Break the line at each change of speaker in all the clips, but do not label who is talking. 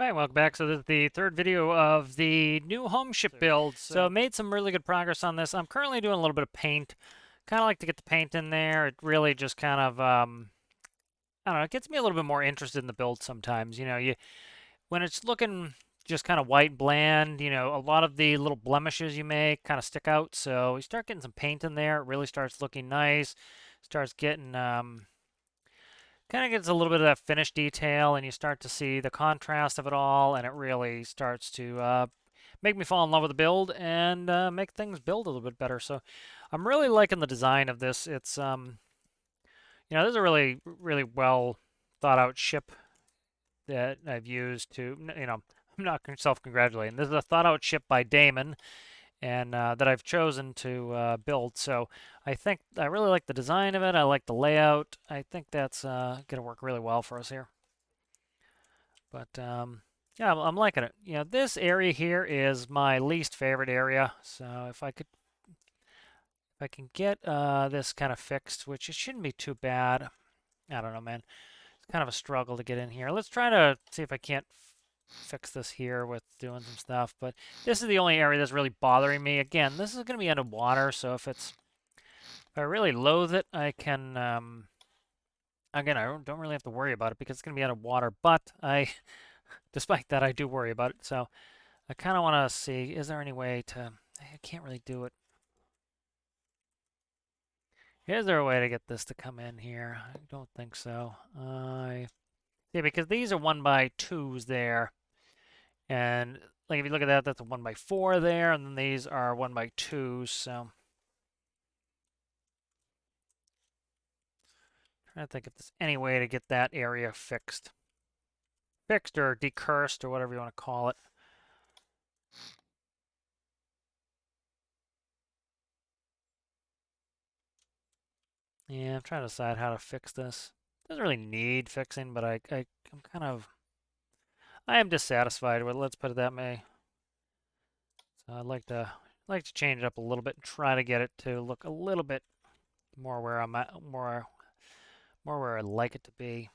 Right, welcome back. So this is the third video of the new Homeship build. So made some really good progress on this. I'm currently doing a little bit of paint. Kind of like to get the paint in there. It really just kind of, I don't know, it gets me a little bit more interested in the build sometimes. You know, when it's looking just kind of white bland, you know, a lot of the little blemishes you make kind of stick out. So you start getting some paint in there, it really starts looking nice. Starts getting, kind of gets a little bit of that finish detail, and you start to see the contrast of it all, and it really starts to make me fall in love with the build and make things build a little bit better. So I'm really liking the design of this. It's you know, this is a really well thought out ship that I've used to, you know, I'm not self-congratulating. This is a thought out ship by Damon, and that I've chosen to build. So I think I really like the design of it. I like the layout. I think that's going to work really well for us here. But yeah, I'm liking it. You know, this area here is my least favorite area. So if I can get this kind of fixed, which it shouldn't be too bad. I don't know, man. It's kind of a struggle to get in here. Let's try to see if I can't fix this here with doing some stuff. But this is the only area that's really bothering me. Again, this is going to be underwater, so if I really loathe it, I can again, I don't really have to worry about it because it's going to be underwater. But despite that, I do worry about it. So I kind of want to see, is there any way to, I can't really do it. Is there a way to get this to come in here? I don't think so. Yeah, because these are 1x2s there. And like if you look at that, that's a 1x4 there, and then these are 1x2s, so trying to think if there's any way to get that area fixed. Fixed or decursed or whatever you want to call it. Yeah, I'm trying to decide how to fix this. Doesn't really need fixing, but I'm kind of, I am dissatisfied with it, let's put it that way. So I'd like to change it up a little bit and try to get it to look a little bit more where I'm at, more where I'd like it to be.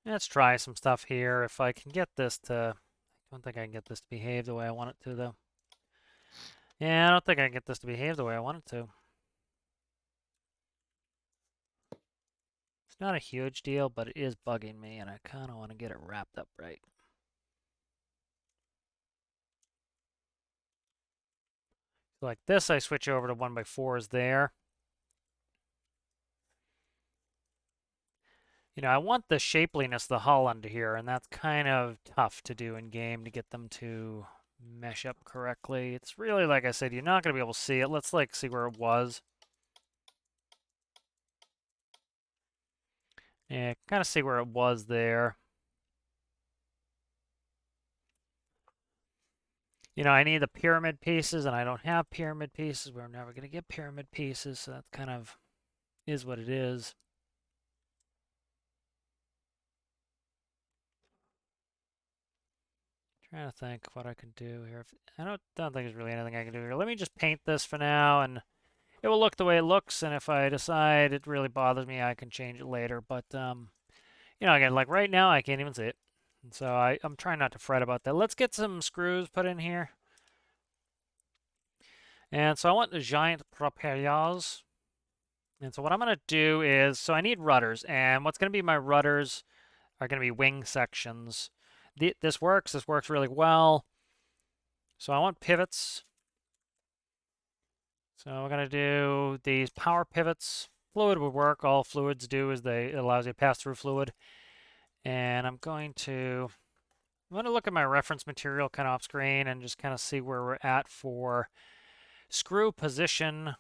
Let's try some stuff here. If I can get this to, I don't think I can get this to behave the way I want it to, though. Yeah, I don't think I can get this to behave the way I want it to. It's not a huge deal, but it is bugging me, and I kind of want to get it wrapped up right. So like this, I switch over to 1x4s there. You know, I want the shapeliness of the hull under here, and that's kind of tough to do in game to get them to mesh up correctly. It's really, like I said, you're not going to be able to see it. Let's like see where it was. Yeah, kind of see where it was there. You know, I need the pyramid pieces, and I don't have pyramid pieces. We're never going to get pyramid pieces, so that kind of is what it is. Trying to think what I can do here. I don't think there's really anything I can do here. Let me just paint this for now, and it will look the way it looks. And if I decide it really bothers me, I can change it later. But you know, again, like right now, I can't even see it, and so I'm trying not to fret about that. Let's get some screws put in here. And so I want the giant propellers. And so what I'm going to do is, so I need rudders, and what's going to be my rudders are going to be wing sections. This works really well. So I want pivots. So we're going to do these power pivots. Fluid would work. All fluids do is it allows you to pass through fluid. And I'm going to look at my reference material kind of off screen and just kind of see where we're at for screw position.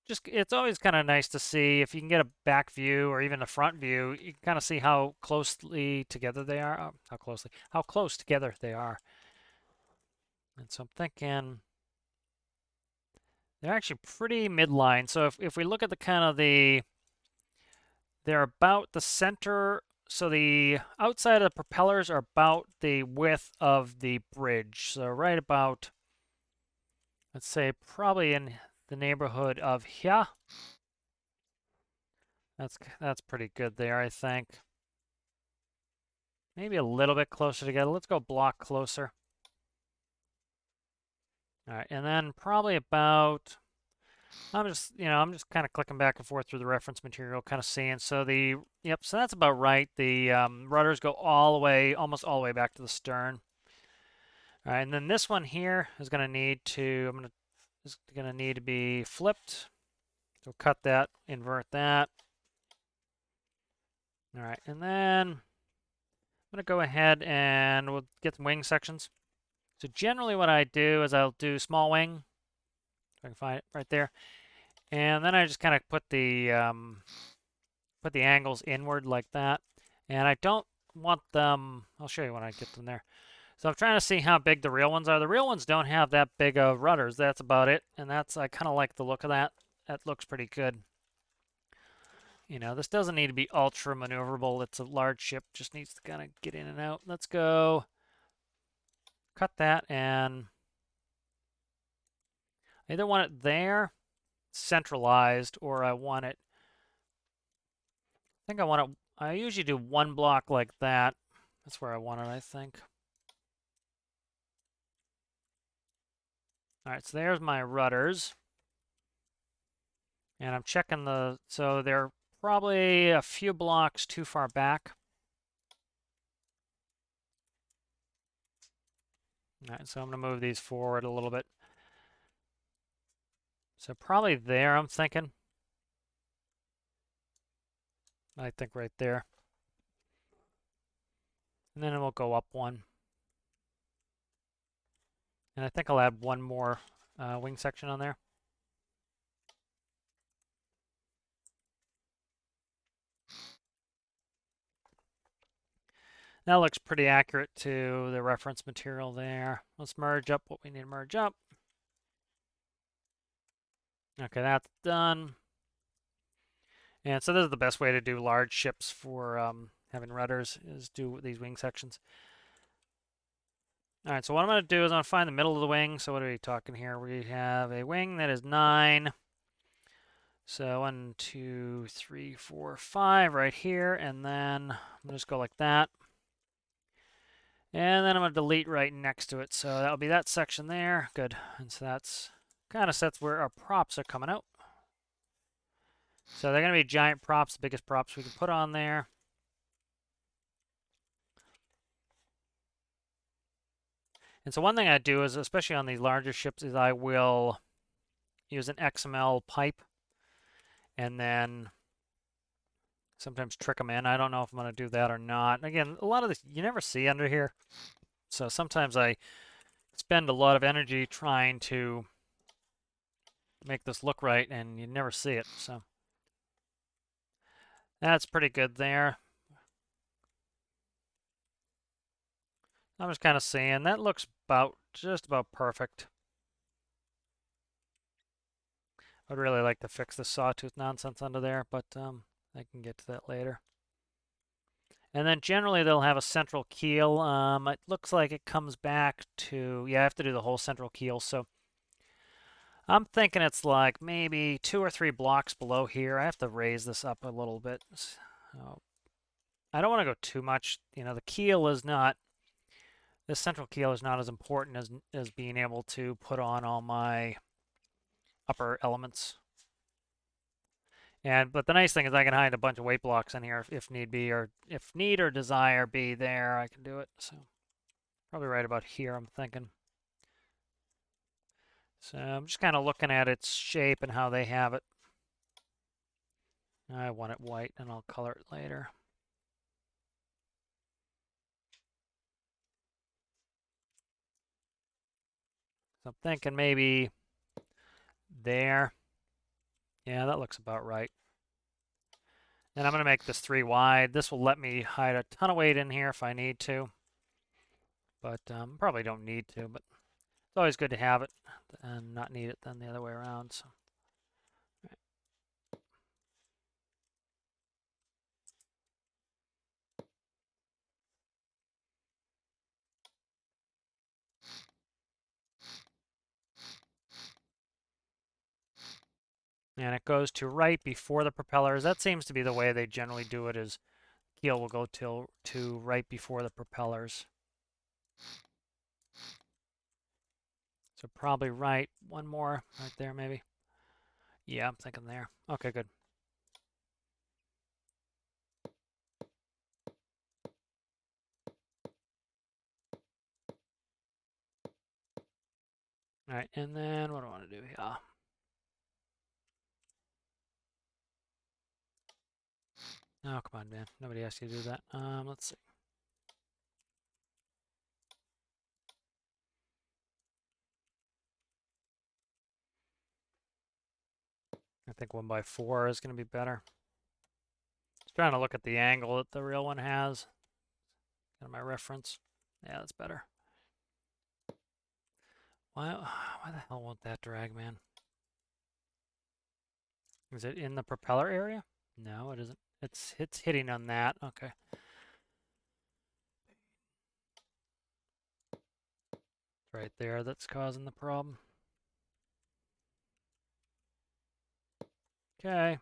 Just it's always kind of nice to see if you can get a back view or even a front view. You can kind of see how closely together they are. How close together they are. And so I'm thinking they're actually pretty midline. So if we look at the kind of they're about the center so the outside of the propellers are about the width of the bridge. So right about, let's say, probably in the neighborhood of here. That's pretty good there, I think. Maybe a little bit closer together. Let's go block closer. All right, and then probably about, I'm just kind of clicking back and forth through the reference material, kind of seeing. So so that's about right. The rudders go all the way, almost all the way back to the stern. All right, and then this one here is going to need to, is going to need to be flipped. So cut that, invert that. All right, and then I'm going to go ahead and we'll get the wing sections. So generally what I do is I'll do small wing. If I can find it right there. And then I just kind of put the angles inward like that. And I don't want them, I'll show you when I get them there. So I'm trying to see how big the real ones are. The real ones don't have that big of rudders. That's about it. And I kind of like the look of that. That looks pretty good. You know, this doesn't need to be ultra maneuverable. It's a large ship, just needs to kind of get in and out. Let's go cut that, and I either want it there, centralized, or I want it, I think I want it, I usually do one block like that. That's where I want it, I think. All right, so there's my rudders. And I'm checking so they're probably a few blocks too far back. All right, so I'm going to move these forward a little bit. So probably there, I'm thinking. I think right there. And then we'll go up one. And I think I'll add one more wing section on there. That looks pretty accurate to the reference material there. Let's merge up what we need to merge up. Okay, that's done. And so this is the best way to do large ships for having rudders, is do these wing sections. All right, so what I'm going to do is I'm going to find the middle of the wing. So what are we talking here? We have a wing that is 9. So 1, 2, 3, 4, 5 right here. And then I'm going to just go like that. And then I'm going to delete right next to it. So that'll be that section there. Good. And so that's kind of sets where our props are coming out. So they're going to be giant props, the biggest props we can put on there. And so one thing I do is, especially on these larger ships, is I will use an XML pipe and then sometimes trick them in. I don't know if I'm going to do that or not. Again, a lot of this you never see under here. So sometimes I spend a lot of energy trying to make this look right, and you never see it. So that's pretty good there. I'm just kind of seeing that looks just about perfect. I'd really like to fix the sawtooth nonsense under there, but I can get to that later. And then generally they'll have a central keel. It looks like it comes back to, yeah, I have to do the whole central keel. So I'm thinking it's like maybe 2 or 3 blocks below here. I have to raise this up a little bit. So I don't want to go too much. You know, the keel is not, this central keel is not as important as being able to put on all my upper elements. But the nice thing is I can hide a bunch of weight blocks in here if need be, or if need or desire be there, I can do it. So probably right about here, I'm thinking. So I'm just kind of looking at its shape and how they have it. I want it white, and I'll color it later. So I'm thinking maybe there. Yeah, that looks about right. And I'm going to make this 3 wide. This will let me hide a ton of weight in here if I need to. But probably don't need to, but it's always good to have it and not need it than the other way around. So. And it goes to right before the propellers. That seems to be the way they generally do it, is keel will go to right before the propellers. So probably right, one more right there maybe. Yeah, I'm thinking there. Okay, good. All right, and then what do I want to do here? Oh, come on, man. Nobody asked you to do that. Let's see. I think 1x4 is going to be better. Just trying to look at the angle that the real one has. Got my reference. Yeah, that's better. Why the hell won't that drag, man? Is it in the propeller area? No, it isn't. It's hitting on that. Okay. It's right there that's causing the problem. Okay.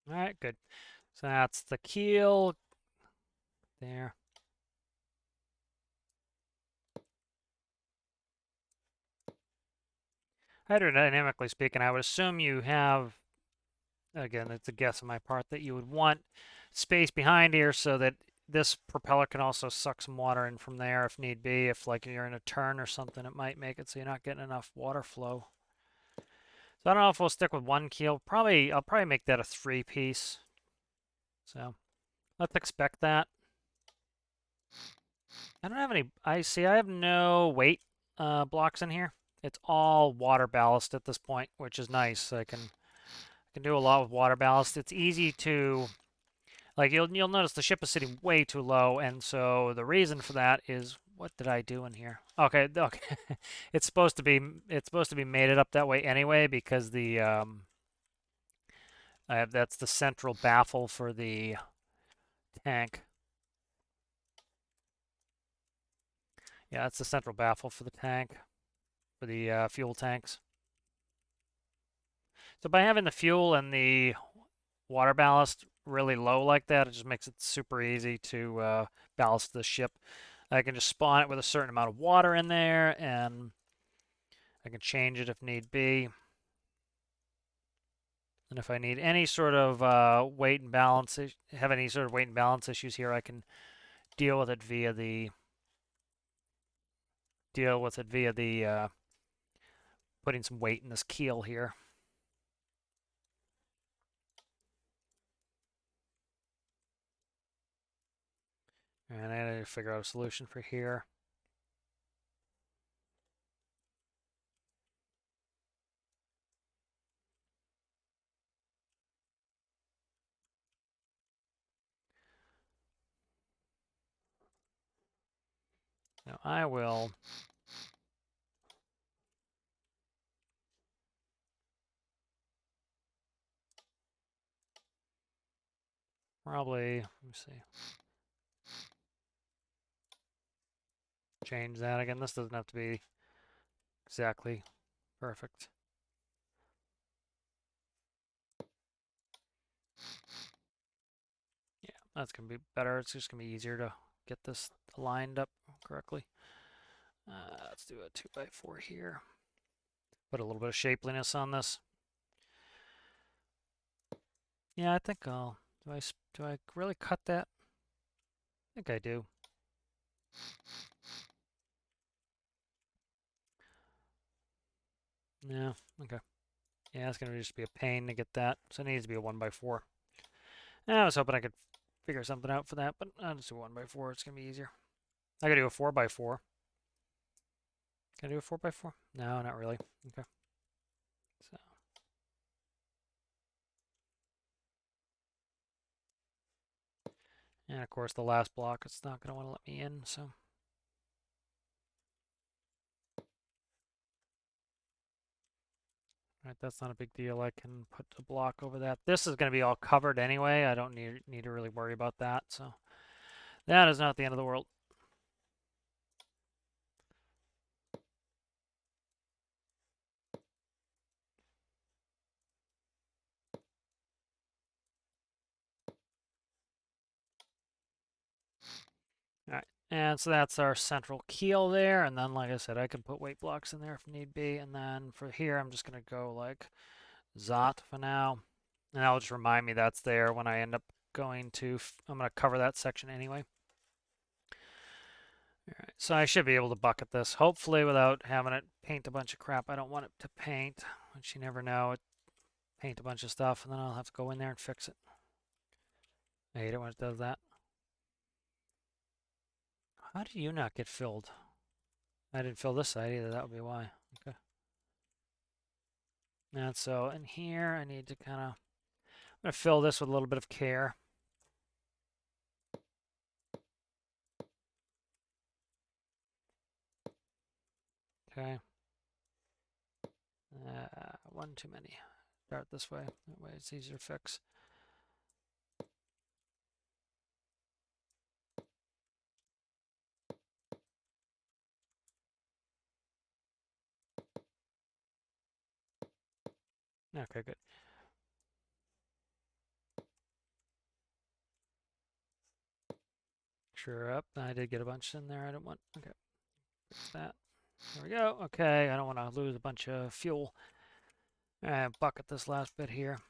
All right, good. So that's the keel there. Hydrodynamically speaking, I would assume you have, again, it's a guess on my part, that you would want space behind here so that this propeller can also suck some water in from there if need be. If like you're in a turn or something, it might make it so you're not getting enough water flow. So I don't know if we'll stick with one keel. I'll probably make that a 3-piece. So let's expect that. I don't have any, I have no weight blocks in here. It's all water ballast at this point, which is nice. I can do a lot with water ballast. It's easy to, like, you'll notice the ship is sitting way too low, and so the reason for that is, what did I do in here? Okay. It's supposed to be mated up that way anyway, because the that's the central baffle for the tank. Yeah, that's the central baffle for the tank, for the fuel tanks. So by having the fuel and the water ballast really low like that, it just makes it super easy to ballast the ship. I can just spawn it with a certain amount of water in there, and I can change it if need be. And if I need any sort of weight and balance, have any sort of weight and balance issues here, I can deal with it via the putting some weight in this keel here. And I need to figure out a solution for here. Now I will probably, let me see, change that again. This doesn't have to be exactly perfect. Yeah, that's going to be better. It's just going to be easier to get this lined up correctly. Let's do a 2x4 here. Put a little bit of shapeliness on this. Yeah, I think I'll, do I really cut that? I think I do. Yeah, okay. Yeah, it's going to just be a pain to get that. So it needs to be a 1x4. I was hoping I could figure something out for that, but I'll just do 1x4. It's going to be easier. I could do a 4x4. Can I do a 4x4? No, not really. Okay. So. And of course the last block, it's not going to want to let me in, so. Right, that's not a big deal. I can put a block over that. This is going to be all covered anyway. I don't need to really worry about that. So that is not the end of the world. All right, and so that's our central keel there. And then, like I said, I can put weight blocks in there if need be. And then for here, I'm just going to go like Zot for now. And that'll just remind me that's there when I end up going to, I'm going to cover that section anyway. All right, so I should be able to bucket this, hopefully without having it paint a bunch of crap I don't want it to paint, which you never know. It paint a bunch of stuff, and then I'll have to go in there and fix it. I hate it when it does that. How do you not get filled? I didn't fill this side either, that would be why. Okay. And so in here, I need to kind of, I'm going to fill this with a little bit of care. Okay. One too many. Start this way. That way it's easier to fix. Okay, good. Sure up. I did get a bunch in there I didn't want. Okay. Fix that. There we go. Okay, I don't want to lose a bunch of fuel. And bucket this last bit here.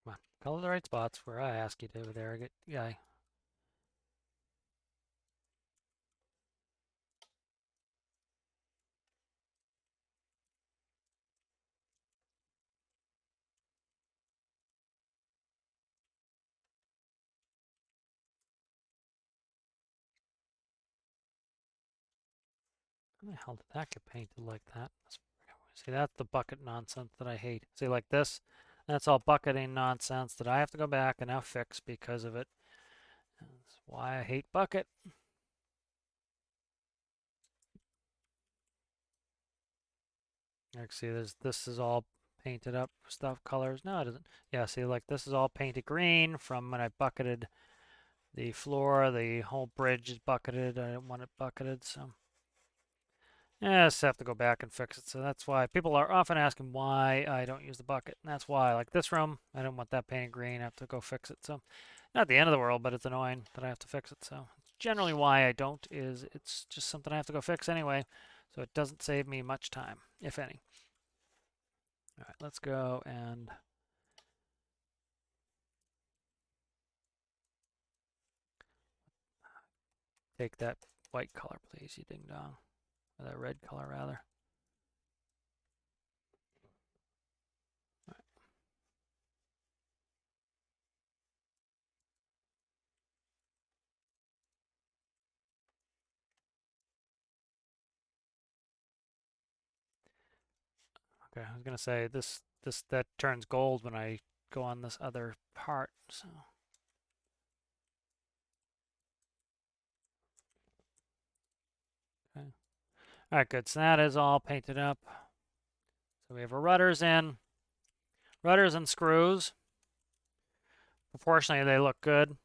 Come on, color the right spots where I ask you to. There, good guy. How the hell did that get painted like that? See, that's the bucket nonsense that I hate. See, like this, that's all bucketing nonsense that I have to go back and now fix because of it. That's why I hate bucket. Like, see, this is all painted up stuff, colors. No, it isn't. Yeah, see, like this is all painted green from when I bucketed the floor. The whole bridge is bucketed. I didn't want it bucketed, so. Yeah, I just have to go back and fix it. So that's why people are often asking why I don't use the bucket. And that's why, like this room, I don't want that painted green. I have to go fix it. So not the end of the world, but it's annoying that I have to fix it. So generally why I don't is it's just something I have to go fix anyway. So it doesn't save me much time, if any. All right, let's go and take that white color, please, you ding dong. Or that red color, rather. Okay, I was gonna say this that turns gold when I go on this other part. So. Okay. All right, good. So that is all painted up. So we have our rudders in, rudders and screws. Proportionally, they look good.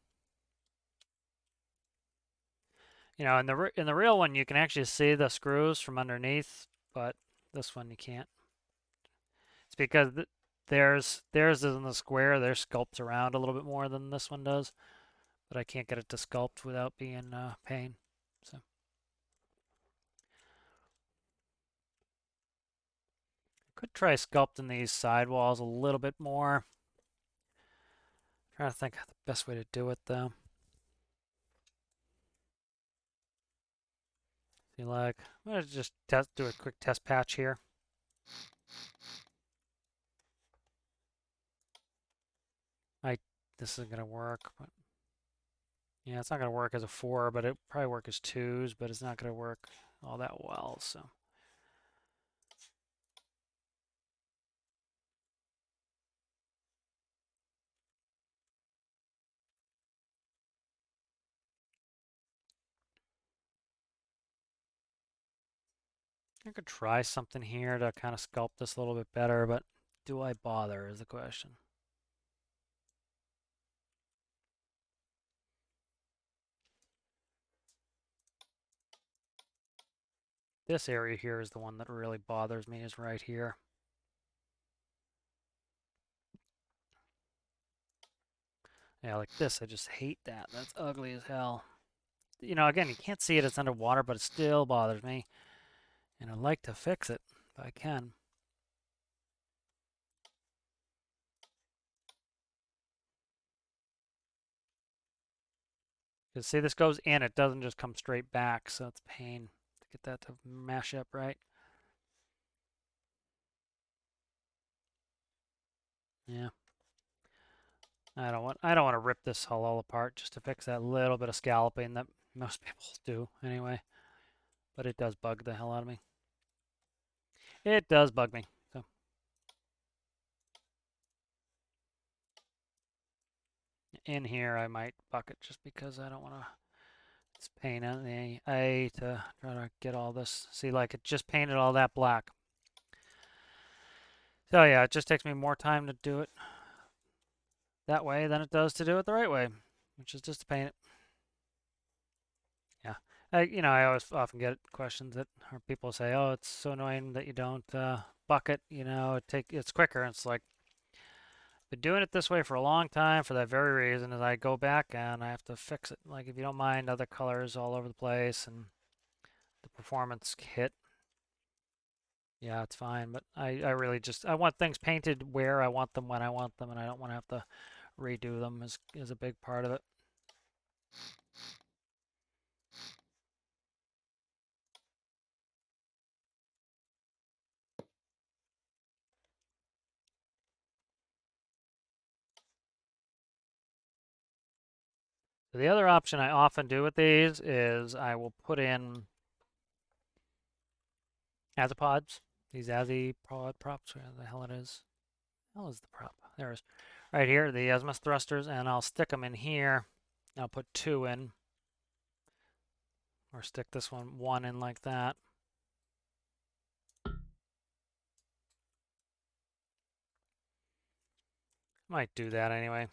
You know, in the real one, you can actually see the screws from underneath, but this one you can't. It's because theirs is in the square. Theirs sculpts around a little bit more than this one does, but I can't get it to sculpt without being pain. So. Could try sculpting these sidewalls a little bit more. Trying to think of the best way to do it though. See, like, I'm gonna just do a quick test patch here. This isn't gonna work, but yeah, it's not gonna work as a 4, but it probably work as 2s, but it's not gonna work all that well. So I could try something here to kind of sculpt this a little bit better, but do I bother is the question. This area here is the one that really bothers me, is right here. Yeah, like this, I just hate that. That's ugly as hell. You know, again, you can't see it, it's underwater, but it still bothers me. And I'd like to fix it if I can. Because see, this goes in, it doesn't just come straight back, so it's a pain to get that to mash up right. Yeah. I don't want to rip this hull all apart just to fix that little bit of scalloping that most people do anyway. But it does bug the hell out of me. It does bug me. So in here I might bucket just because I don't want to. It's pain in the eye to try to get all this. See, like it just painted all that black. So yeah, it just takes me more time to do it that way than it does to do it the right way, which is just to paint it. Yeah. I always often get questions that or people say, "Oh, it's so annoying that you don't bucket. It's quicker." And it's like, been doing it this way for a long time for that very reason. Is I go back and I have to fix it. Like if you don't mind other colors all over the place and the performance hit, yeah, it's fine. But I really just I want things painted where I want them when I want them, and I don't want to have to redo them. Is a big part of it. So the other option I often do with these is I will put in azipods. These azipod props, where the hell it is. The hell is the prop? There it is. Right here, the azimuth thrusters, and I'll stick them in here. I'll put 2 in. Or stick this one in like that. Might do that anyway.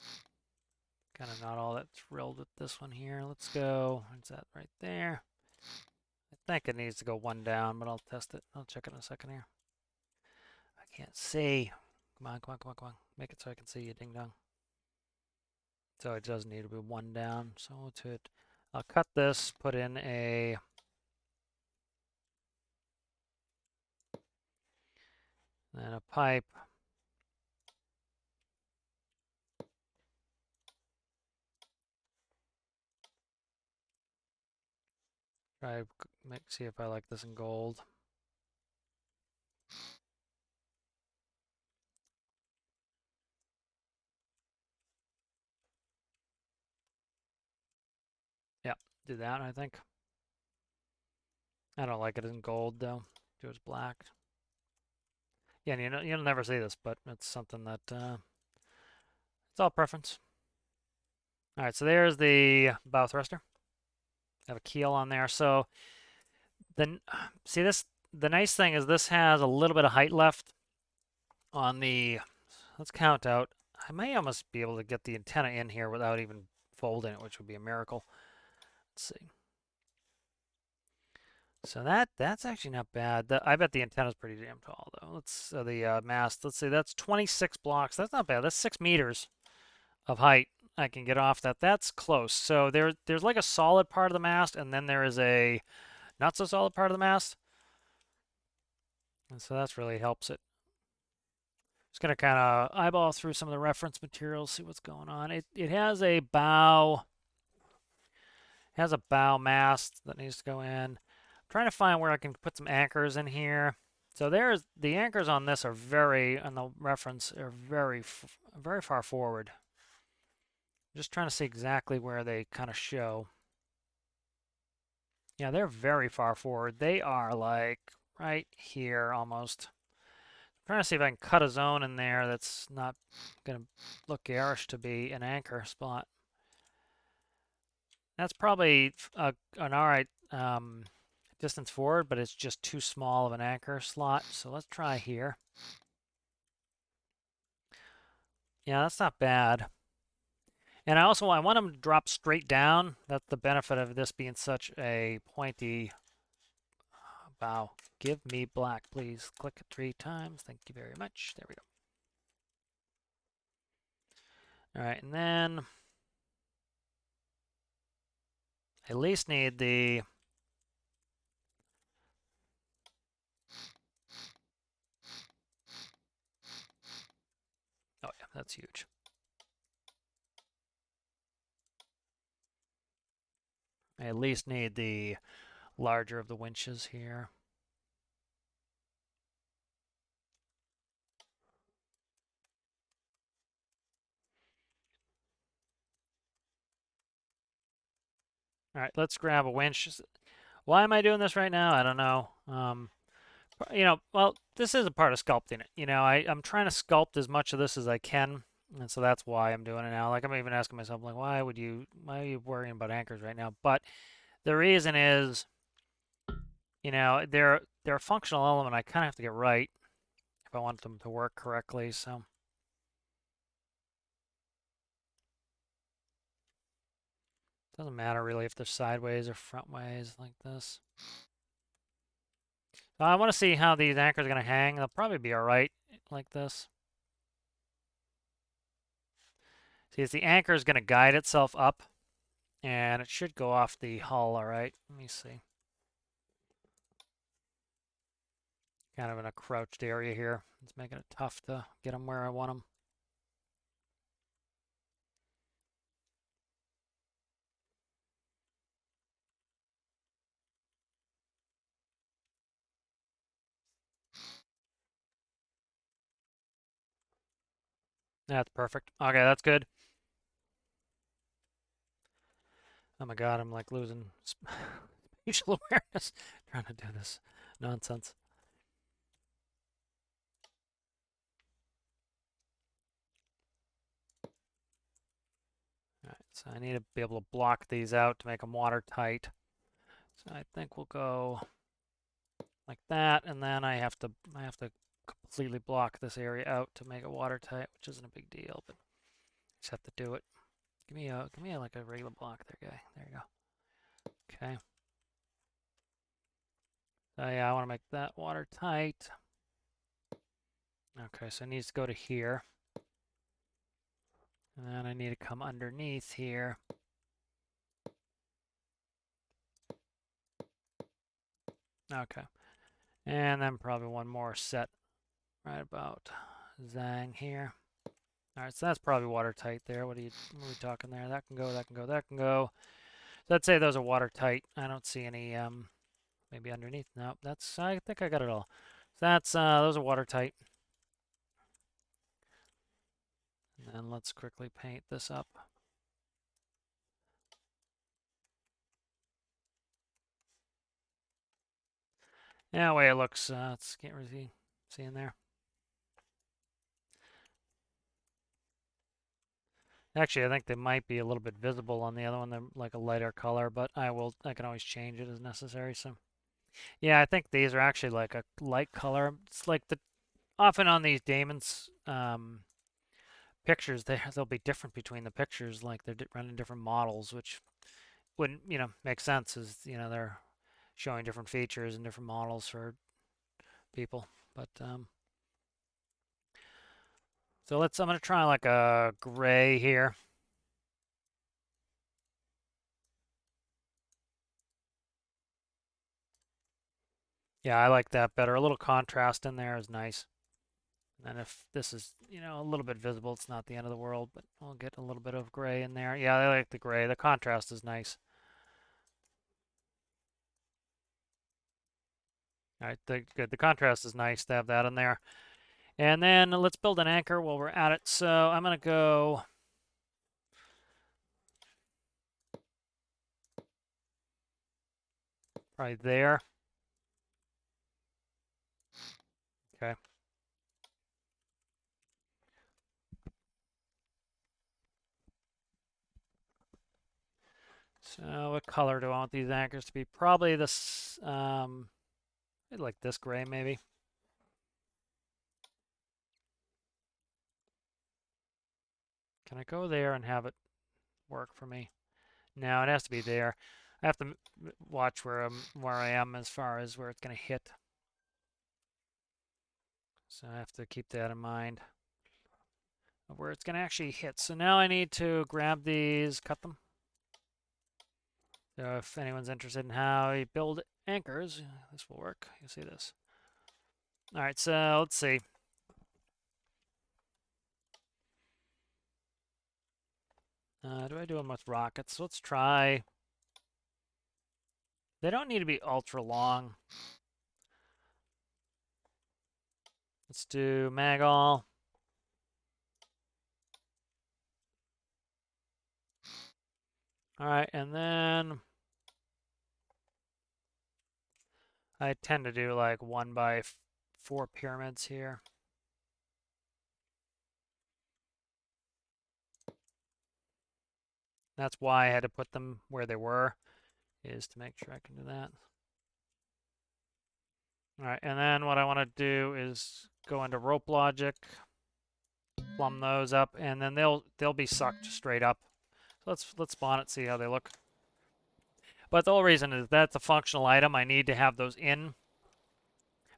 Kind of not all that thrilled with this one here. Let's go. Is that right there? I think it needs to go 1 down, but I'll test it. I'll check it in a second here. I can't see. Come on, come on, come on, come on. Make it so I can see you, ding dong. So it does need to be 1 down. So let's hit. I'll cut this, put in a then a pipe. Try see if I like this in gold. Yeah, do that, I think. I don't like it in gold though. Do it as black. Yeah, and you'll never see this, but it's something that it's all preference. All right, so there's the bow thruster. I have a keel on there. So then, see this. The nice thing is this has a little bit of height left on the. Let's count out. I may almost be able to get the antenna in here without even folding it, which would be a miracle. Let's see. So that's actually not bad. I bet the antenna's pretty damn tall though. The mast. Let's see. That's 26 blocks. That's not bad. That's 6 meters of height I can get off that. That's close. So there's like a solid part of the mast, and then there is a not so solid part of the mast. And so that's really helps it. Just gonna kind of eyeball through some of the reference materials, see what's going on. It has a bow mast that needs to go in. I'm trying to find where I can put some anchors in here. So there's the anchors on this are on the reference are very far forward. Just trying to see exactly where they kind of show. Yeah, they're very far forward. They are like right here almost. I'm trying to see if I can cut a zone in there that's not going to look garish to be an anchor spot. That's probably an alright distance forward, but it's just too small of an anchor slot. So let's try here. Yeah, that's not bad. And I want them to drop straight down. That's the benefit of this being such a pointy bow. Give me black, please. Click it 3 times. Thank you very much. There we go. All right, and then I at least need the oh yeah, that's huge. I at least need the larger of the winches here. All right, let's grab a winch. Why am I doing this right now? I don't know. Well, this is a part of sculpting it. I'm trying to sculpt as much of this as I can, and so that's why I'm doing it now. Like I'm even asking myself, like, why are you worrying about anchors right now? But the reason is, they're a functional element I kind of have to get right if I want them to work correctly. So it doesn't matter really if they're sideways or front ways like this. I want to see how these anchors are going to hang. They'll probably be all right like this. See, the anchor is going to guide itself up, and it should go off the hull all right. Let me see. Kind of in a crouched area here. It's making it tough to get them where I want them. That's perfect. Okay, that's good. Oh my god, I'm like losing spatial awareness trying to do this nonsense. All right, so I need to be able to block these out to make them watertight. So I think we'll go like that, and then I have to completely block this area out to make it watertight, which isn't a big deal, but I just have to do it. Give me like a regular block there, guy. There you go. Okay. So yeah, I want to make that watertight. Okay, so it needs to go to here. And then I need to come underneath here. Okay. And then probably one more set right about zang here. All right, so that's probably watertight there. What are we talking there? That can go, that can go, that can go. So I'd say those are watertight. I don't see any maybe underneath. No, I think I got it all. So that's those are watertight. And then let's quickly paint this up. Yeah, the way it looks, can't really see in there. Actually, I think they might be a little bit visible on the other one. They're like a lighter color, but I can always change it as necessary. So, yeah, I think these are actually like a light color. It's like often on these Damon's pictures, they'll be different between the pictures. Like they're running different models, which wouldn't, make sense as, they're showing different features and different models for people. But, so I'm going to try like a gray here. Yeah, I like that better. A little contrast in there is nice. And if this is, a little bit visible, it's not the end of the world, but we'll get a little bit of gray in there. Yeah, I like the gray. The contrast is nice. All right, good. The contrast is nice to have that in there. And then let's build an anchor while we're at it. So I'm going to go probably there. Okay. So what color do I want these anchors to be? Probably this, like this gray maybe. Can I go there and have it work for me? No, it has to be there. I have to watch where I am as far as where it's going to hit. So I have to keep that in mind of where it's going to actually hit. So now I need to grab these, cut them. So if anyone's interested in how you build anchors, this will work. You'll see this. All right, so let's see. Do I do them with rockets? Let's try. They don't need to be ultra long. Let's do Magall. All right, and then I tend to do like 1x4 pyramids here. That's why I had to put them where they were, is to make sure I can do that. All right, and then what I want to do is go into rope logic, plumb those up, and then they'll be sucked straight up. So let's spawn it, see how they look. But the whole reason is that's a functional item. I need to have those in.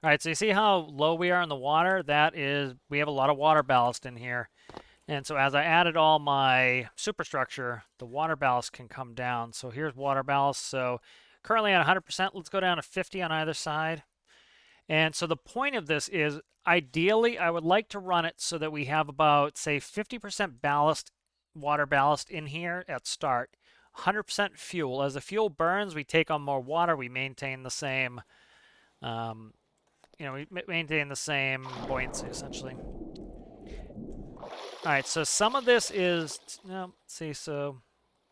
All right, so you see how low we are in the water? That is, we have a lot of water ballast in here. And so as I added all my superstructure, the water ballast can come down. So here's water ballast. So currently at 100%, let's go down to 50 on either side. And so the point of this is, ideally, I would like to run it so that we have about, say, 50% ballast, water ballast in here at start, 100% fuel. As the fuel burns, we take on more water, we maintain the same, we maintain the same buoyancy, essentially. All right, so some of this is, let's see, so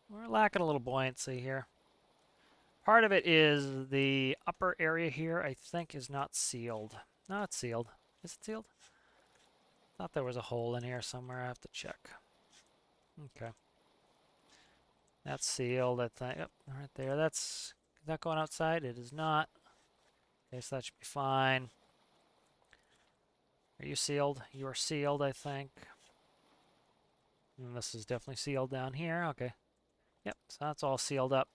we're lacking a little buoyancy here. Part of it is the upper area here, I think, is not sealed. No, it's sealed. Is it sealed? Thought there was a hole in here somewhere. I have to check. Okay. That's sealed, I think. Yep, right there. Is that going outside? It is not. Okay, so that should be fine. Are you sealed? You are sealed, I think. And this is definitely sealed down here. Okay. Yep, so that's all sealed up.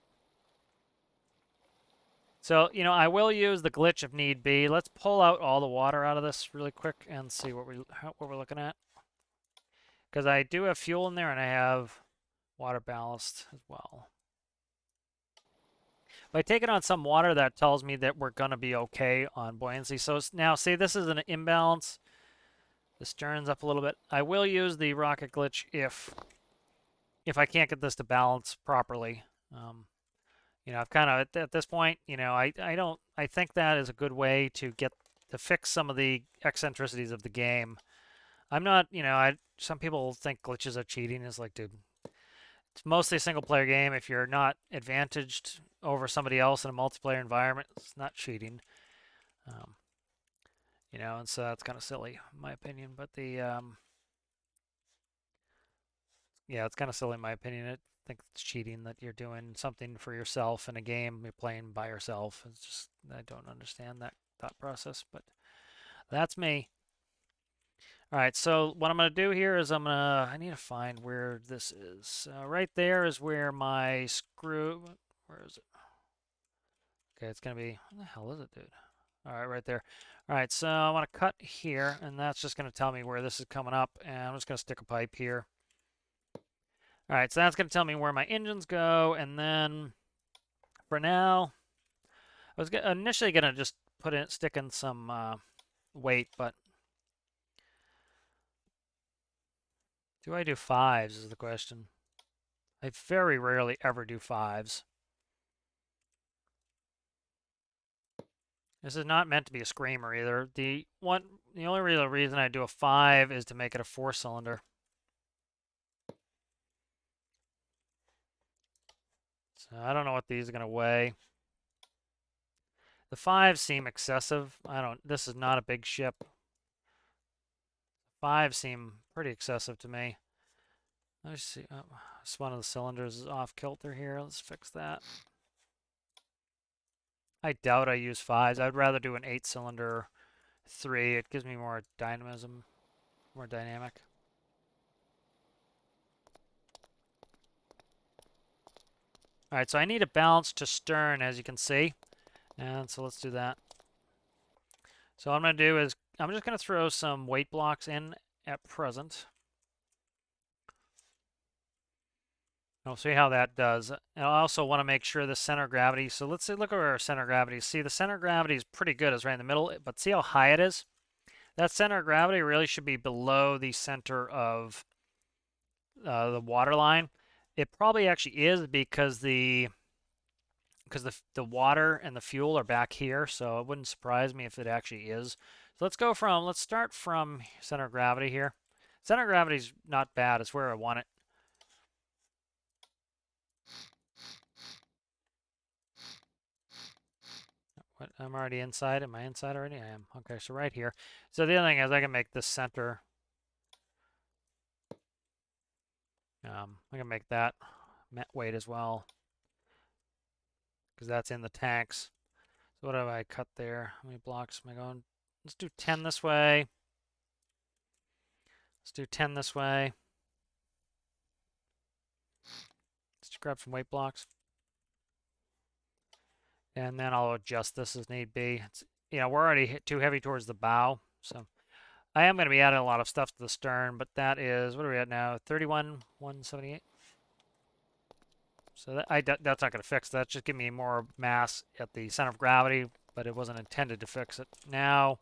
So, I will use the glitch if need be. Let's pull out all the water out of this really quick and see what we're looking at. Because I do have fuel in there and I have water ballast as well. By taking on some water, that tells me that we're going to be okay on buoyancy. So now, see, this is an imbalance. The stern's up a little bit. I will use the rocket glitch if I can't get this to balance properly. I've kind of at this point, I think that is a good way to fix some of the eccentricities of the game. I'm not, some people think glitches are cheating. It's like, dude, it's mostly a single player game. If you're not advantaged over somebody else in a multiplayer environment, it's not cheating. And so that's kind of silly, in my opinion. But yeah, it's kind of silly in my opinion. I think it's cheating that you're doing something for yourself in a game you're playing by yourself. It's just, I don't understand that thought process, but that's me. All right, so what I'm going to do here is I need to find where this is. Right there is where my screw, where is it? Okay, it's going to be, where the hell is it, dude? All right, right there. All right, so I want to cut here, and that's just going to tell me where this is coming up, and I'm just going to stick a pipe here. All right, so that's going to tell me where my engines go, and then for now, I was initially going to just stick in some weight, but do I do fives is the question. I very rarely ever do fives. This is not meant to be a screamer either. The only real reason I do a 5 is to make it a 4-cylinder. So I don't know what these are going to weigh. The 5s seem excessive. This is not a big ship. 5s seem pretty excessive to me. Let's see. Oh, this one of the cylinders is off kilter here. Let's fix that. I doubt I use 5s. I'd rather do an 8-cylinder 3. It gives me more dynamism, more dynamic. All right, so I need a balance to stern, as you can see. And so let's do that. So what I'm going to do is I'm just going to throw some weight blocks in at present. We'll see how that does. And I also want to make sure the center of gravity. So let's see, look at our center of gravity. See, the center of gravity is pretty good. It's right in the middle. But see how high it is? That center of gravity really should be below the center of the water line. It probably actually is because the water and the fuel are back here, so it wouldn't surprise me if it actually is. So let's start from center of gravity here. Center of gravity is not bad. It's where I want it. What, I'm already inside. Am I inside already? I am. Okay, so right here. So the other thing is I can make this center. I can make that weight as well because that's in the tanks. So what have I cut there? How many blocks am I going? Let's do 10 this way. Let's do 10 this way. Let's grab some weight blocks. And then I'll adjust this as need be. It's, we're already too heavy towards the bow. So I am going to be adding a lot of stuff to the stern, but that is, what are we at now? 31,178. So that's not going to fix that. Just give me more mass at the center of gravity, but it wasn't intended to fix it. Now,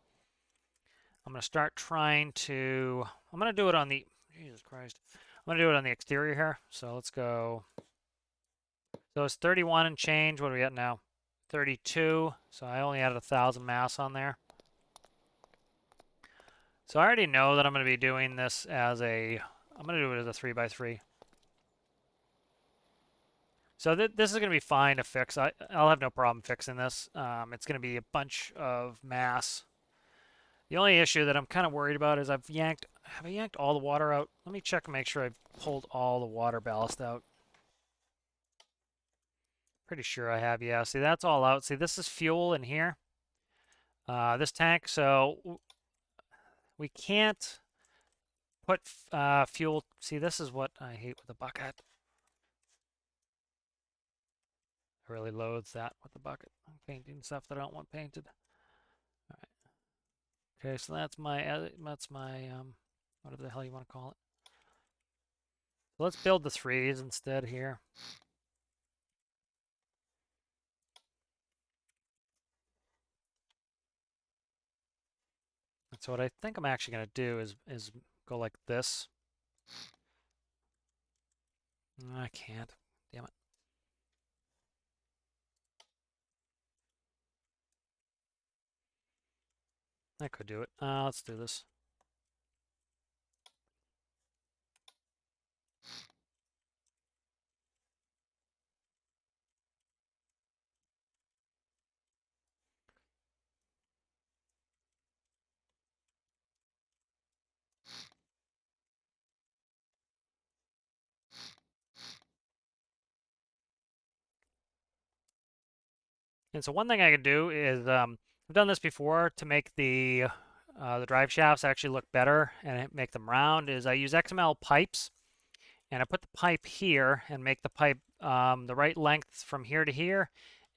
I'm going to start trying to, I'm going to do it on the, Jesus Christ. I'm going to do it on the exterior here. So let's go. So it's 31 and change. What are we at now? 32. So I only added 1,000 mass on there. So I already know that I'm going to be doing this as I'm going to do it as a 3x3. So this is going to be fine to fix. I'll have no problem fixing this. It's going to be a bunch of mass. The only issue that I'm kind of worried about is have I yanked all the water out? Let me check and make sure I've pulled all the water ballast out. Pretty sure I have, yeah. See, that's all out. See, this is fuel in here. This tank, so we can't put fuel. See, this is what I hate with the bucket. I really loathe that with the bucket. I'm painting stuff that I don't want painted. All right. Okay, so that's my whatever the hell you want to call it. So let's build the 3s instead here. And so what I think I'm actually going to do is go like this. I can't. Damn it. I could do it. Let's do this. And so one thing I could do is I've done this before to make the drive shafts actually look better and make them round. Is I use XML pipes, and I put the pipe here and make the pipe the right length from here to here,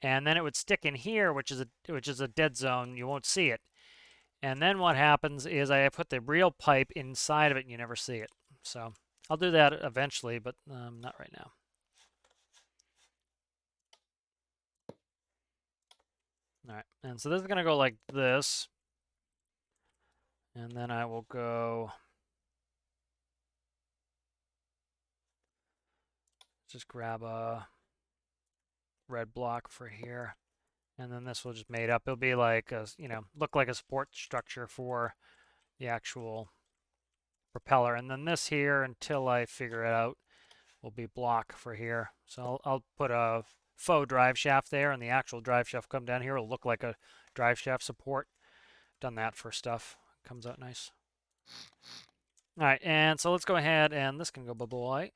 and then it would stick in here, which is a dead zone. You won't see it. And then what happens is I put the real pipe inside of it, and you never see it. So I'll do that eventually, but not right now. All right, and so this is going to go like this. And then I will go, just grab a red block for here. And then this will just made up. It'll be like a, look like a support structure for the actual propeller. And then this here, until I figure it out, will be block for here. So I'll put a faux drive shaft there, and the actual drive shaft come down here. It'll look like a drive shaft support. Done that for stuff. Comes out nice. All right, and so let's go ahead and this can go bye-bye.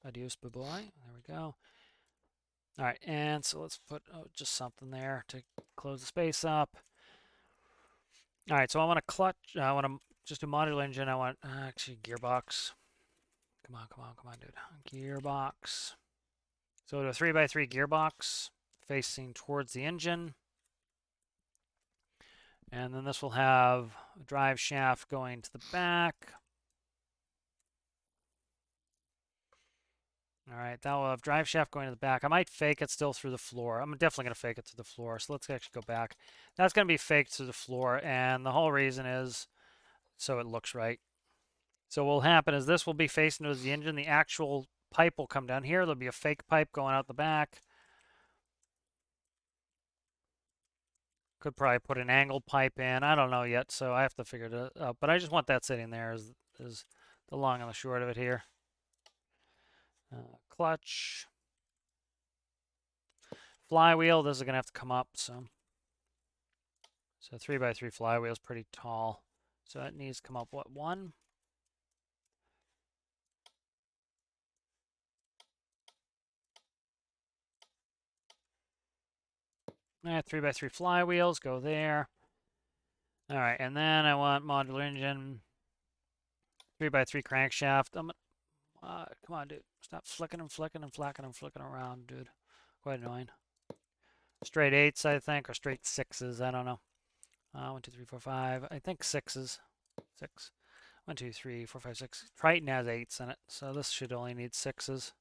Adios, bye-bye. There we go. All right, and so let's put just something there to close the space up. All right, so I want to clutch. I want to just do modular engine. I want actually gearbox. Come on, come on, come on, dude. Gearbox. So we'll do a 3x3 gearbox facing towards the engine. And then this will have a drive shaft going to the back. All right, that will have drive shaft going to the back. I might fake it still through the floor. I'm definitely going to fake it through the floor. So let's actually go back. That's going to be faked through the floor. And the whole reason is so it looks right. So what will happen is this will be facing towards the engine. The actual pipe will come down here. There'll be a fake pipe going out the back. Could probably put an angled pipe in. I don't know yet, so I have to figure it out. But I just want that sitting there is the long and the short of it here. Clutch. Flywheel, this is going to have to come up. So 3x3 flywheel is pretty tall. So that needs to come up, what, 1? All right, 3x3 flywheels go there. All right, and then I want modular engine, 3x3 crankshaft. Come on, dude. Stop flicking and flicking and flacking and flicking around, dude. Quite annoying. Straight 8s, I think, or straight 6s. I don't know. 1, 2, 3, 4, 5. I think 6s. 6. 1, 2, 3, 4, 5, 6. Triton has 8s in it, so this should only need 6s.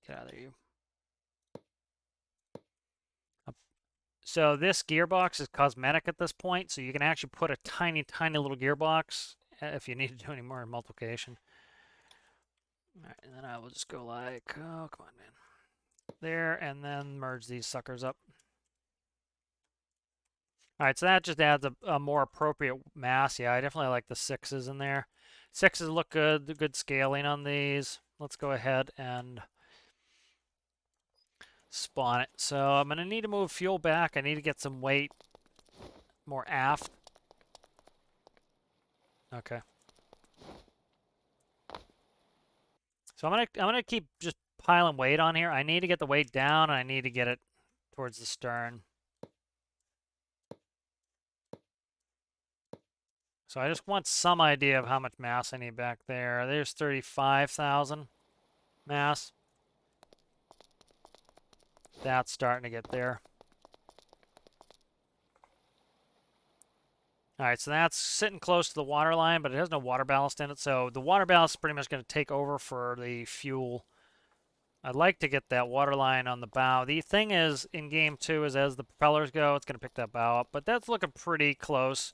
Get out of there, you. So this gearbox is cosmetic at this point, so you can actually put a tiny, tiny little gearbox if you need to do any more multiplication. All right, and then I will just go like, oh, come on, man. There, and then merge these suckers up. All right, so that just adds a more appropriate mass. Yeah, I definitely like the 6s in there. 6s look good, good scaling on these. Let's go ahead and spawn it. So I'm going to need to move fuel back. I need to get some weight more aft. Okay. So I'm gonna keep just piling weight on here. I need to get the weight down, and I need to get it towards the stern. So I just want some idea of how much mass I need back there. There's 35,000 mass. That's starting to get there. All right, so that's sitting close to the water line, but it has no water ballast in it. So the water ballast is pretty much going to take over for the fuel. I'd like to get that water line on the bow. The thing is, in game 2, is as the propellers go, it's going to pick that bow up. But that's looking pretty close.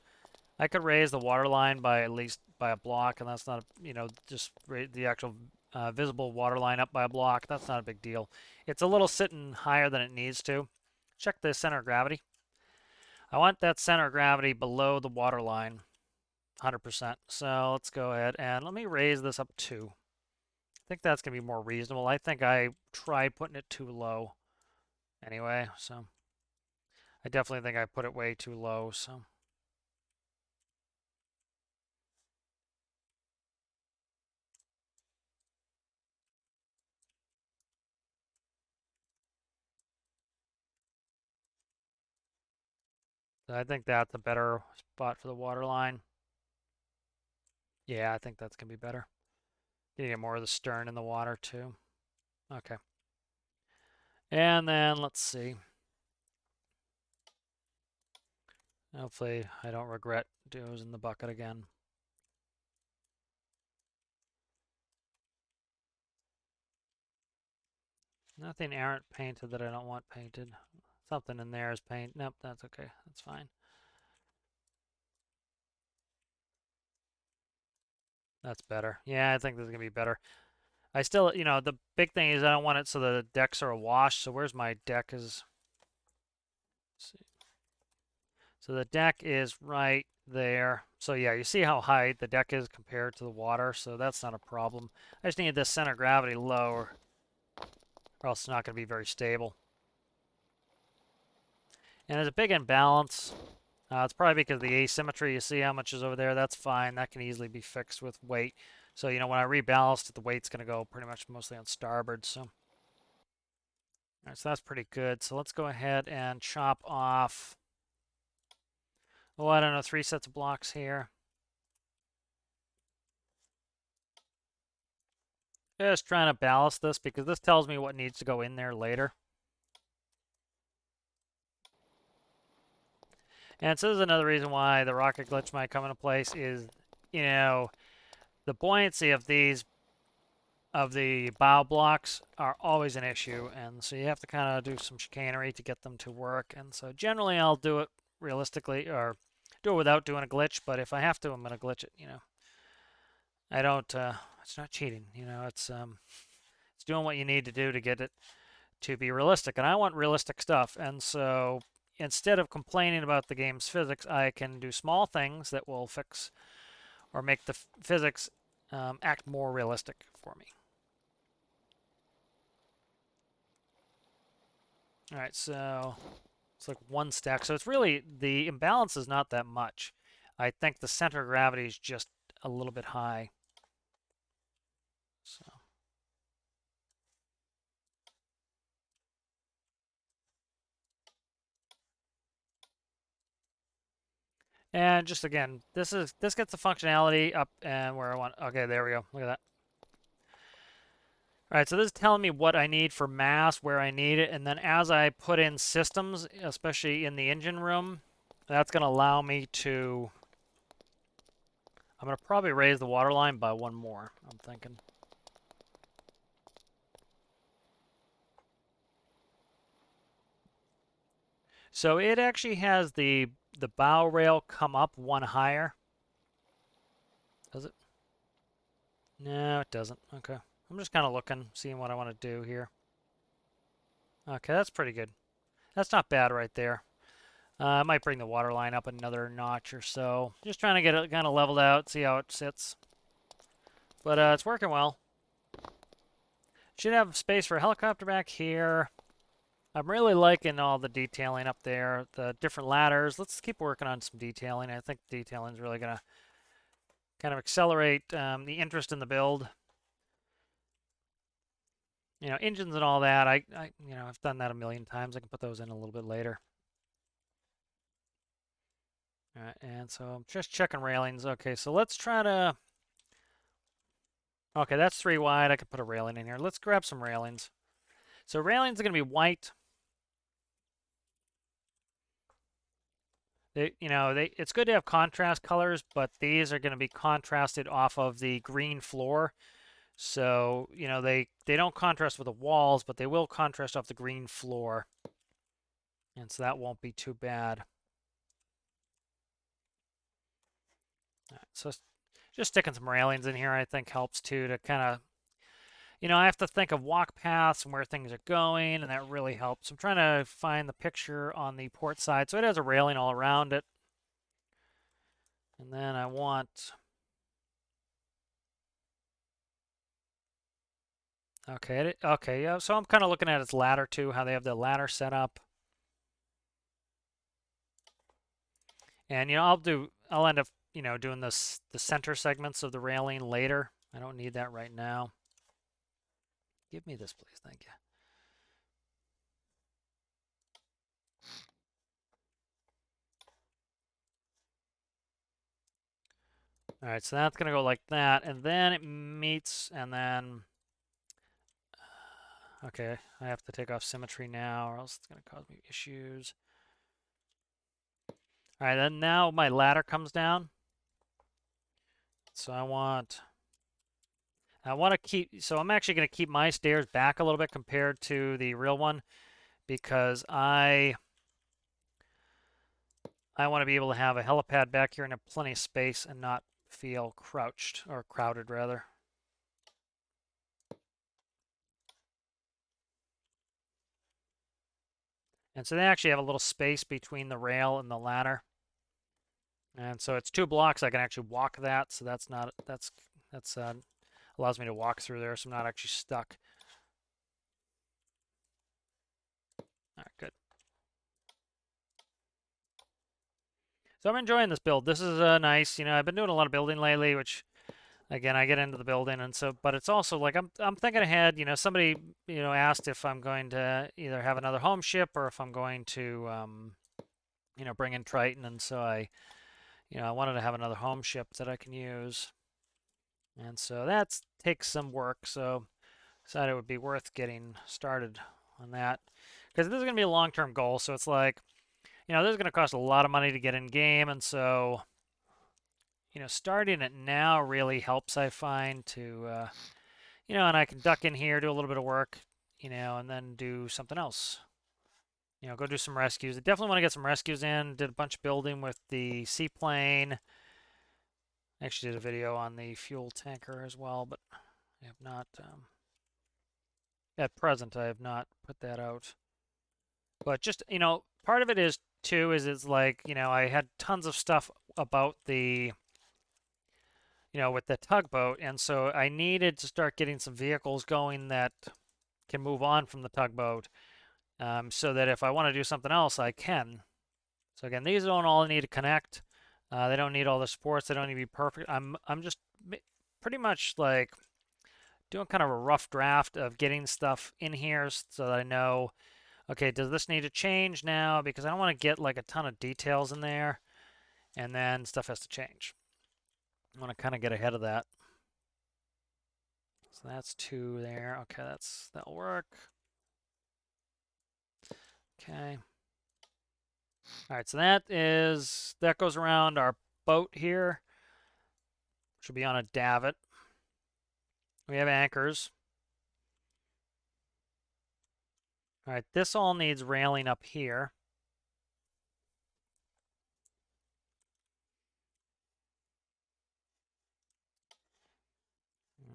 I could raise the water line by at least by a block, and that's not, just the actual visible water line up by a block. That's not a big deal. It's a little sitting higher than it needs to. Check the center of gravity. I want that center of gravity below the water line, 100%. So let's go ahead and let me raise this up 2. I think that's going to be more reasonable. I think I tried putting it too low anyway, so I definitely think I put it way too low, so. I think that's a better spot for the water line. Yeah, I think that's going to be better. You get more of the stern in the water too. Okay. And then let's see. Hopefully I don't regret using the bucket again. Nothing errant painted that I don't want painted. Something in there is paint. Nope, that's okay. That's fine. That's better. Yeah, I think this is going to be better. I still, the big thing is I don't want it so the decks are awash. So where's my deck is? Let's see. So the deck is right there. So yeah, you see how high the deck is compared to the water. So that's not a problem. I just need this center of gravity lower, or else it's not going to be very stable. And there's a big imbalance. It's probably because of the asymmetry. You see how much is over there? That's fine. That can easily be fixed with weight. So, you know, when I reballast it, the weight's going to go pretty much mostly on starboard. So, all right, so that's pretty good. So let's go ahead and chop off, oh, I don't know, 3 sets of blocks here. Just trying to ballast this because this tells me what needs to go in there later. And so this is another reason why the rocket glitch might come into place is, you know, the buoyancy of these, of the bow blocks are always an issue. And so you have to kind of do some chicanery to get them to work. And so generally I'll do it realistically or do it without doing a glitch. But if I have to, I'm going to glitch it, you know. I don't, it's not cheating, you know, it's doing what you need to do to get it to be realistic. And I want realistic stuff. And so instead of complaining about the game's physics, I can do small things that will fix or make the physics act more realistic for me. All right, so it's like 1 stack. So it's really, the imbalance is not that much. I think the center of gravity is just a little bit high. So. And just again, this gets the functionality up and where I want. Okay, there we go. Look at that. All right, so this is telling me what I need for mass, where I need it, and then as I put in systems, especially in the engine room, that's going to allow me to, I'm going to probably raise the water line by 1 more, I'm thinking. So it actually has the bow rail come up 1 higher. Does it? No, it doesn't. Okay. I'm just kind of looking, seeing what I want to do here. Okay, that's pretty good. That's not bad right there. I might bring the water line up another notch or so. Just trying to get it kind of leveled out, see how it sits. But it's working well. Should have space for a helicopter back here. I'm really liking all the detailing up there, the different ladders. Let's keep working on some detailing. I think detailing is really going to kind of accelerate the interest in the build. You know, engines and all that, you know, I've done that a million times. I can put those in a little bit later. All right, and so I'm just checking railings. Okay, so let's try to... Okay, that's 3 wide. I could put a railing in here. Let's grab some railings. So railings are going to be white. It's good to have contrast colors, but these are going to be contrasted off of the green floor. So, you know, they don't contrast with the walls, but they will contrast off the green floor. And so that won't be too bad. All right, so just sticking some railings in here, I think, helps too, to kind of, you know, I have to think of walk paths and where things are going, and that really helps. I'm trying to find the picture on the port side. So it has a railing all around it. And then I want... Okay, yeah, so I'm kind of looking at its ladder too, how they have the ladder set up. And, you know, I'll end up, you know, doing the center segments of the railing later. I don't need that right now. Give me this, please. Thank you. All right, so that's going to go like that. And then it meets, and then... Okay, I have to take off symmetry now, or else it's going to cause me issues. All right, then now my ladder comes down. So I want to keep, so I'm actually going to keep my stairs back a little bit compared to the real one, because I want to be able to have a helipad back here and have plenty of space and not feel crouched, or crowded rather. And so they actually have a little space between the rail and the ladder. And so it's 2 blocks. I can actually walk that, so that's allows me to walk through there, so I'm not actually stuck. All right, good. So I'm enjoying this build. This is nice. You know, I've been doing a lot of building lately, which again, I get into the building, and so, but it's also like I'm thinking ahead. You know, somebody asked if I'm going to either have another home ship or if I'm going to bring in Triton, and so I wanted to have another home ship that I can use, and so that takes some work. So decided it would be worth getting started on that because this is going to be a long-term goal. So it's like this is going to cost a lot of money to get in game, and so starting it now really helps, I find, to and I can duck in here, do a little bit of work, and then do something else. Go do some rescues. I definitely want to get some rescues in. Did a bunch of building with the seaplane. Actually did a video on the fuel tanker as well, but I have not, at present, I have not put that out. But just, part of it is, too, is it's like, I had tons of stuff about the, with the tugboat, and so I needed to start getting some vehicles going that can move on from the tugboat, so that if I want to do something else, I can. So again, these don't all need to connect. They don't need all the supports. They don't need to be perfect. I'm just pretty much like doing kind of a rough draft of getting stuff in here so that I know, okay, does this need to change now? Because I don't want to get like a ton of details in there and then stuff has to change. I want to kind of get ahead of that. So that's 2 there. Okay, that'll work. Okay. All right, so that goes around our boat here. Should be on a davit. We have anchors. All right, this all needs railing up here.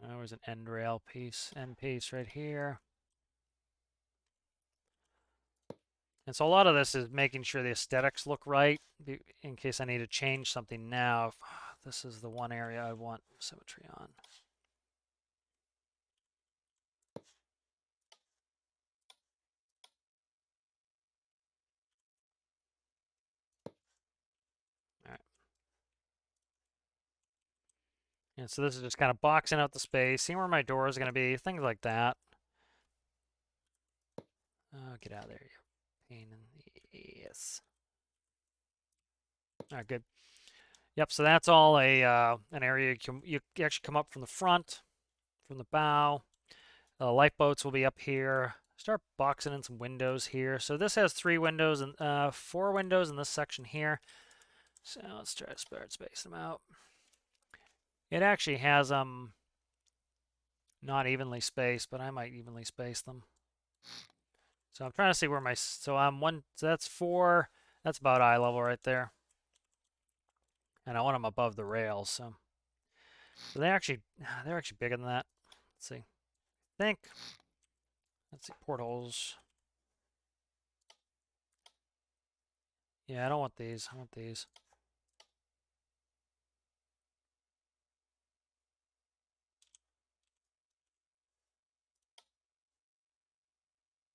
There's an end piece right here. And so a lot of this is making sure the aesthetics look right in case I need to change something now. This is the one area I want symmetry on. All right. And so this is just kind of boxing out the space, seeing where my door is going to be, things like that. Oh, get out of there, you pain in the ass. All right, good. Yep, so that's all an area you actually come up from the front, from the bow. Lifeboats will be up here. Start boxing in some windows here. So this has 3 windows and 4 windows in this section here. So let's try to start spacing them out. It actually has not evenly spaced, but I might evenly space them. So I'm trying to see where so that's 4. That's about eye level right there. And I want them above the rails, so they're actually bigger than that. Let's see. Let's see, portholes. Yeah, I don't want these. I want these.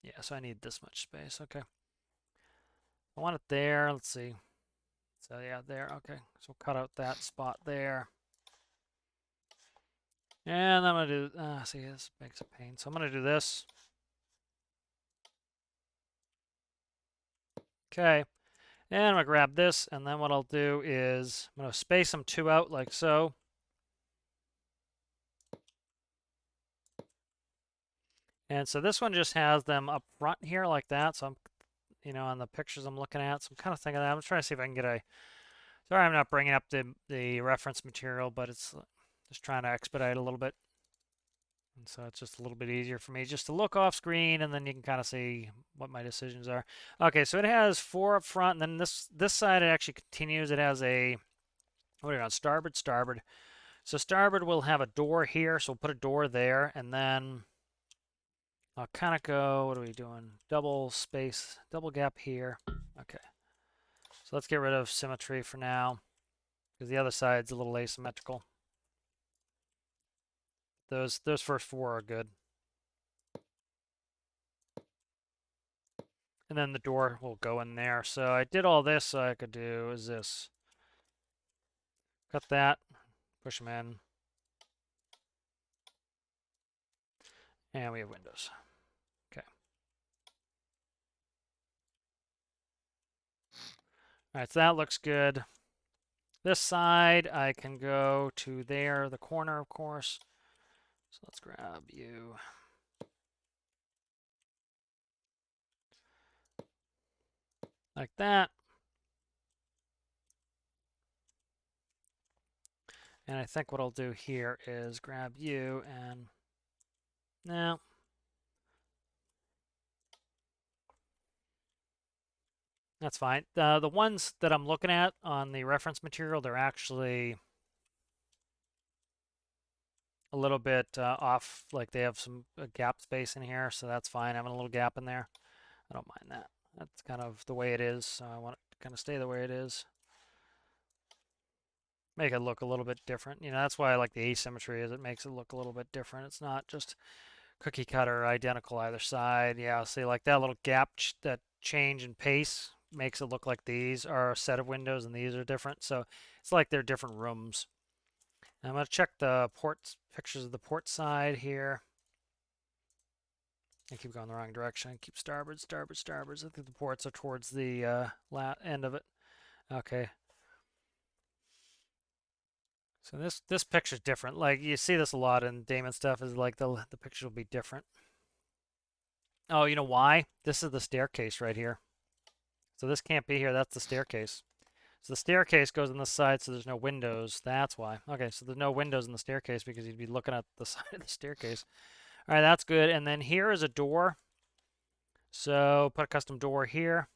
Yeah, so I need this much space. Okay. I want it there. Let's see. So yeah, there. Okay. So we'll cut out that spot there. And I'm going to do, see, this makes a pain. So I'm going to do this. Okay. And I'm going to grab this. And then what I'll do is I'm going to space them 2 out like so. And so this one just has them up front here like that. So I'm, on the pictures I'm looking at. So I'm kind of thinking that. I'm trying to see if I can get sorry I'm not bringing up the reference material, but it's just trying to expedite a little bit. And so it's just a little bit easier for me just to look off screen, and then you can kind of see what my decisions are. Okay, so it has 4 up front, and then this side it actually continues. It has what are you on, starboard? Starboard. So starboard will have a door here, so we'll put a door there, and then I'll kind of go, what are we doing? Double gap here. Okay. So let's get rid of symmetry for now, because the other side's a little asymmetrical. Those first 4 are good. And then the door will go in there. So I did all this so I could do is this. Cut that, push them in. And we have windows. Okay. All right, so that looks good. This side, I can go to there, the corner, of course. So let's grab you. Like that. And I think what I'll do here is grab you and no. That's fine. The ones that I'm looking at on the reference material, they're actually a little bit off. Like they have some gap space in here, so that's fine. Having a little gap in there, I don't mind that. That's kind of the way it is, so I want it to kind of stay the way it is. Make it look a little bit different. You know, that's why I like the asymmetry, is it makes it look a little bit different. It's not just cookie cutter, identical either side. Yeah, see, like that little gap, that change in pace makes it look like these are a set of windows and these are different. So it's like they're different rooms. And I'm going to check the ports, pictures of the port side here. I keep going the wrong direction. Keep starboard, starboard, starboard. I think the ports are towards the end of it. Okay. So this picture's different. Like you see this a lot in Damon stuff, is like the picture will be different. Oh, you know why? This is the staircase right here. So this can't be here. That's the staircase. So the staircase goes on this side, so there's no windows. That's why. Okay, so there's no windows in the staircase because you'd be looking at the side of the staircase. All right, that's good. And then here is a door. So put a custom door here.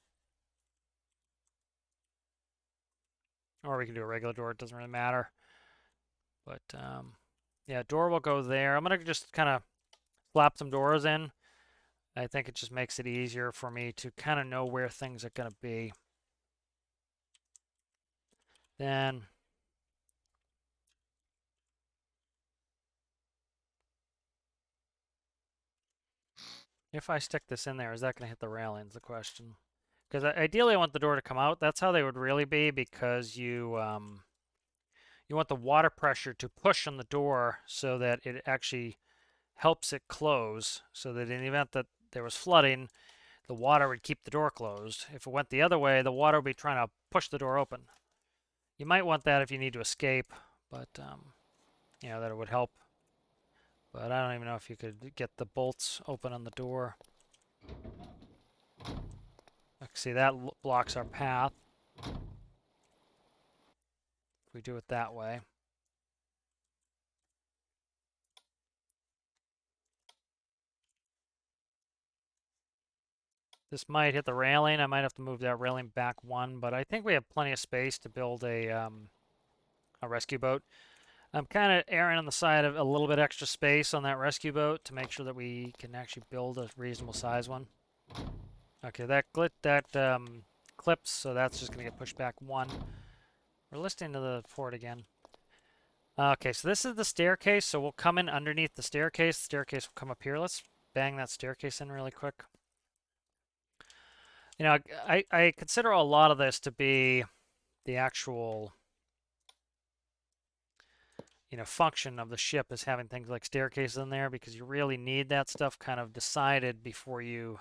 Or we can do a regular door. It doesn't really matter. But yeah, door will go there. I'm going to just kind of slap some doors in. I think it just makes it easier for me to kind of know where things are going to be. Then if I stick this in there, is that going to hit the railings? The question. Because ideally I want the door to come out. That's how they would really be, because you want the water pressure to push on the door so that it actually helps it close, so that in the event that there was flooding, the water would keep the door closed. If it went the other way, the water would be trying to push the door open. You might want that if you need to escape, but you know, that it would help. But I don't even know if you could get the bolts open on the door. See, that blocks our path. If we do it that way. This might hit the railing. I might have to move that railing back one, but I think we have plenty of space to build a rescue boat. I'm kind of erring on the side of a little bit extra space on that rescue boat to make sure that we can actually build a reasonable size one. Okay, that clips, so that's just going to get pushed back one. We're listening to the port again. Okay, so this is the staircase, so we'll come in underneath the staircase. The staircase will come up here. Let's bang that staircase in really quick. You know, I consider a lot of this to be the actual, you know, function of the ship, is having things like staircases in there, because you really need that stuff kind of decided before you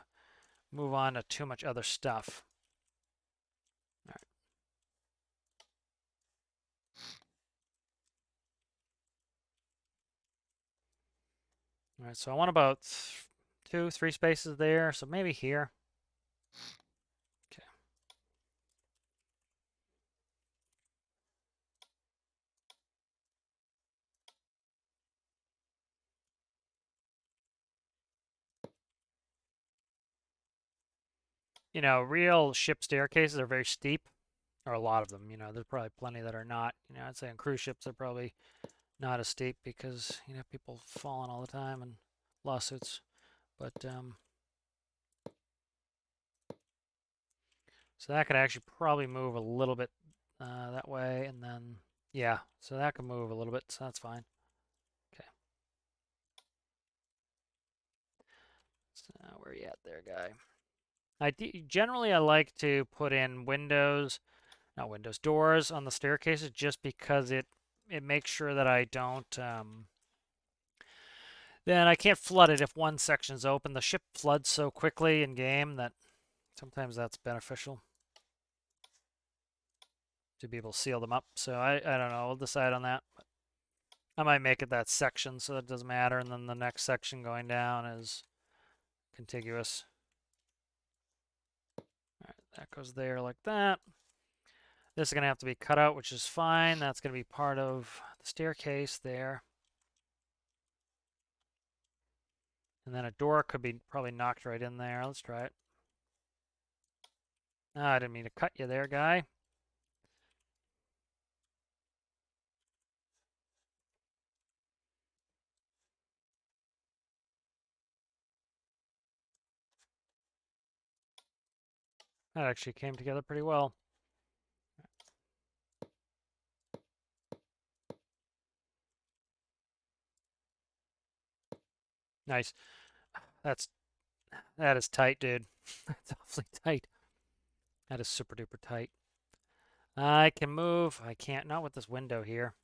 move on to too much other stuff. All right. All right, so I want about 2, 3 spaces there, so maybe here. Okay. You know, real ship staircases are very steep, or a lot of them. You know, there's probably plenty that are not. You know, I'd say on cruise ships they're probably not as steep because, you know, people falling all the time and lawsuits. But so that could actually probably move a little bit that way, and then yeah, so that can move a little bit, so that's fine. Okay. So where are you at there, guy? Generally I like to put in windows not windows, doors on the staircases, just because it makes sure that I don't, then I can't flood it if one section's open. The ship floods so quickly in game that sometimes that's beneficial to be able to seal them up. So I don't know, we'll decide on that. I might make it that section so that it doesn't matter, and then the next section going down is contiguous. All right, that goes there like that. This is going to have to be cut out, which is fine. That's going to be part of the staircase there. And then a door could be probably knocked right in there. Let's try it. Oh, I didn't mean to cut you there, guy. That actually came together pretty well. Nice. That is tight, dude. That's awfully tight. That is super duper tight. I can move. I can't, not with this window here.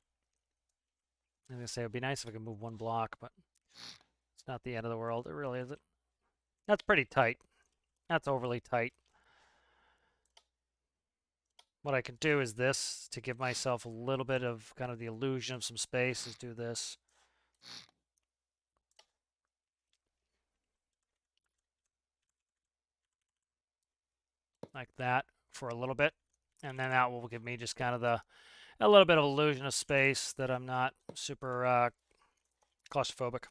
I was gonna say it would be nice if I could move one block, but it's not the end of the world. It really isn't. That's pretty tight. That's overly tight. What I can do is this to give myself a little bit of kind of the illusion of some space is do this. Like that for a little bit. And then that will give me just kind of a little bit of illusion of space that I'm not super claustrophobic.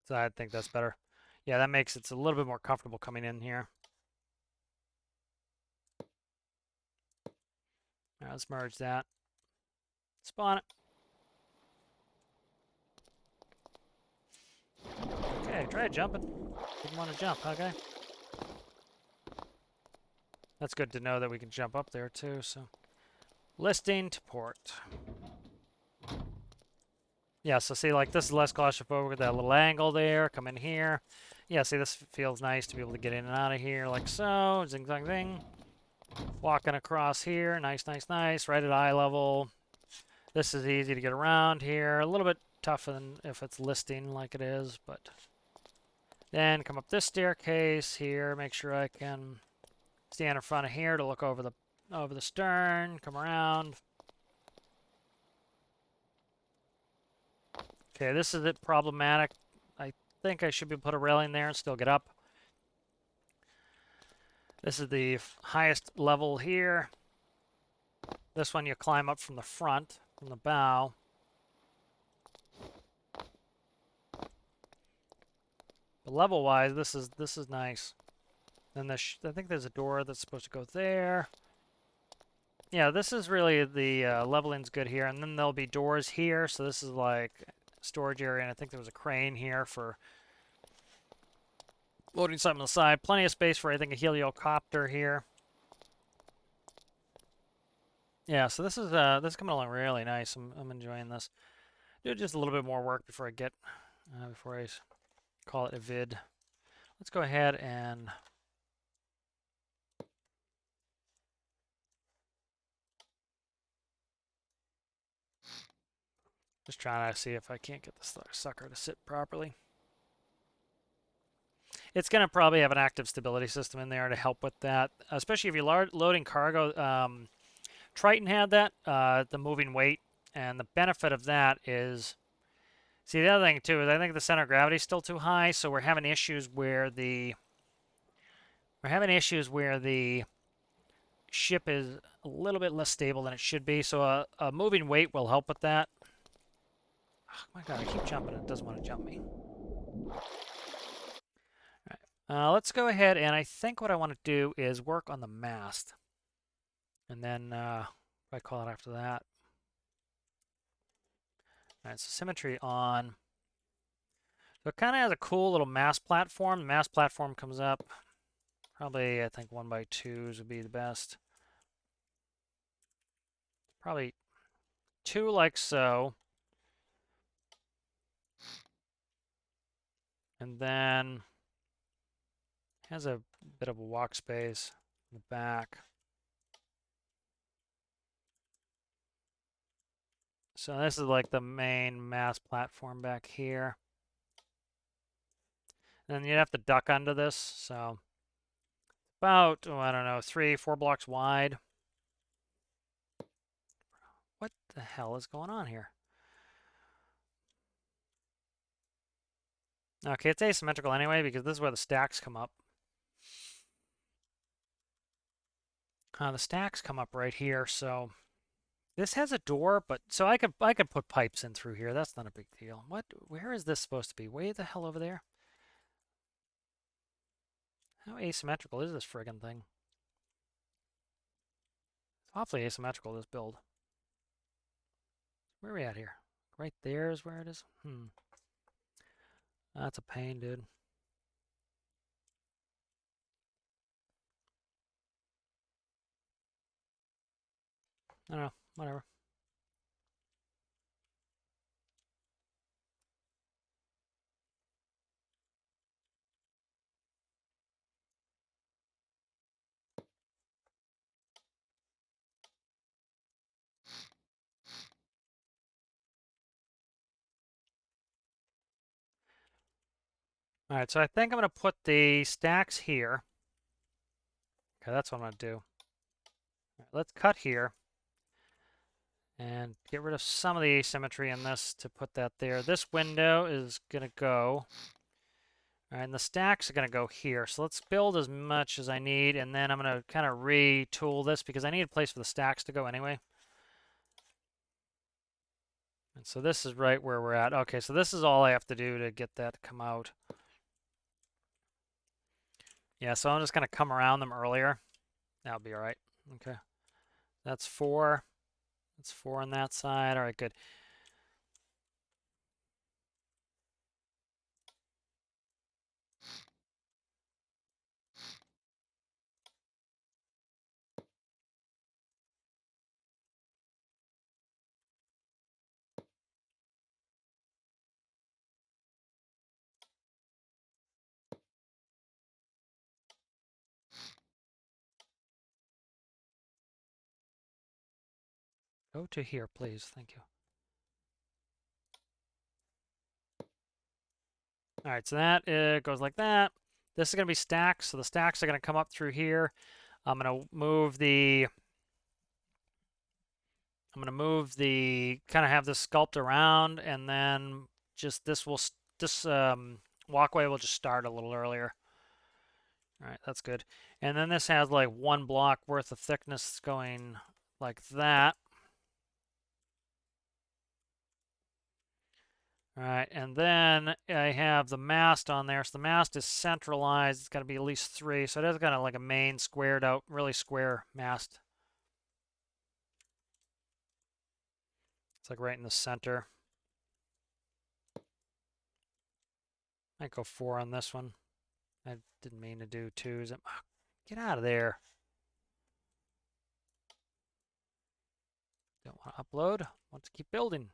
So I think that's better. Yeah, that makes it a little bit more comfortable coming in here. All right, let's merge that. Spawn it. Okay, try jumping. Didn't want to jump, okay? That's good to know that we can jump up there too, so. Listing to port. Yeah, so see, like, this is less claustrophobic with that little angle there. Come in here. Yeah, see, this feels nice to be able to get in and out of here like so. Zing, zang, zing. Walking across here. Nice, nice, nice. Right at eye level. This is easy to get around here. A little bit tougher than if it's listing like it is, but then come up this staircase here. Make sure I can stand in front of here to look over the stern. Come around. Okay, this is it problematic. I think I should be able to put a railing there and still get up. This is the highest level here. This one you climb up from the front, from the bow. But level-wise, this is nice. Then I think there's a door that's supposed to go there. Yeah, this is really the leveling's good here, and then there'll be doors here. So this is like storage area, and I think there was a crane here for loading something on the side. Plenty of space for I think a heliocopter here. Yeah, so this is coming along really nice. I'm enjoying this. Do just a little bit more work before I call it a vid. Let's go ahead and just trying to see if I can't get this sucker to sit properly. It's going to probably have an active stability system in there to help with that, especially if you're loading cargo. Triton had that, the moving weight, and the benefit of that is, see, the other thing too is I think the center of gravity is still too high, so we're having issues where the ship is a little bit less stable than it should be. So a moving weight will help with that. Oh my god, I keep jumping. It doesn't want to jump me. All right. Let's go ahead, and I think what I want to do is work on the mast. And then I call it after that. All right, so symmetry on. So it kind of has a cool little mast platform. The mast platform comes up. Probably, I think 1x2s would be the best. Probably 2 like so. And then Has a bit of a walk space in the back. So this is like the main mast platform back here. And then you'd have to duck under this, so about, oh, I don't know, 3-4 blocks wide. What the hell is going on here? Okay, it's asymmetrical anyway because this is where the stacks come up. The stacks come up right here, so this has a door, but so I could put pipes in through here. That's not a big deal. What? Where is this supposed to be? Way the hell over there? How asymmetrical is this friggin' thing? It's awfully asymmetrical, this build. Where are we at here? Right there is where it is? That's a pain, dude. I don't know. Whatever. All right, so I think I'm going to put the stacks here. Okay, that's what I'm going to do. All right, let's cut here and get rid of some of the asymmetry in this to put that there. This window is going to go. All right, and the stacks are going to go here. So let's build as much as I need, and then I'm going to kind of retool this because I need a place for the stacks to go anyway. And so this is right where we're at. Okay, so this is all I have to do to get that to come out. Yeah, so I'm just going to come around them earlier. That'll be all right. Okay. That's 4. That's 4 on that side. All right, good. Go to here, please. Thank you. All right, so that goes like that. This is going to be stacks, so the stacks are going to come up through here. I'm going to move the kind of have this sculpt around, and then just this walkway will just start a little earlier. All right, that's good. And then this has like 1 block worth of thickness going like that. All right, and then I have the mast on there. So the mast is centralized. It's got to be at least 3. So it is kind of like a main squared out, really square mast. It's like right in the center. Might go 4 on this one. I didn't mean to do 2s. Get out of there. Don't want to upload. Want to keep building.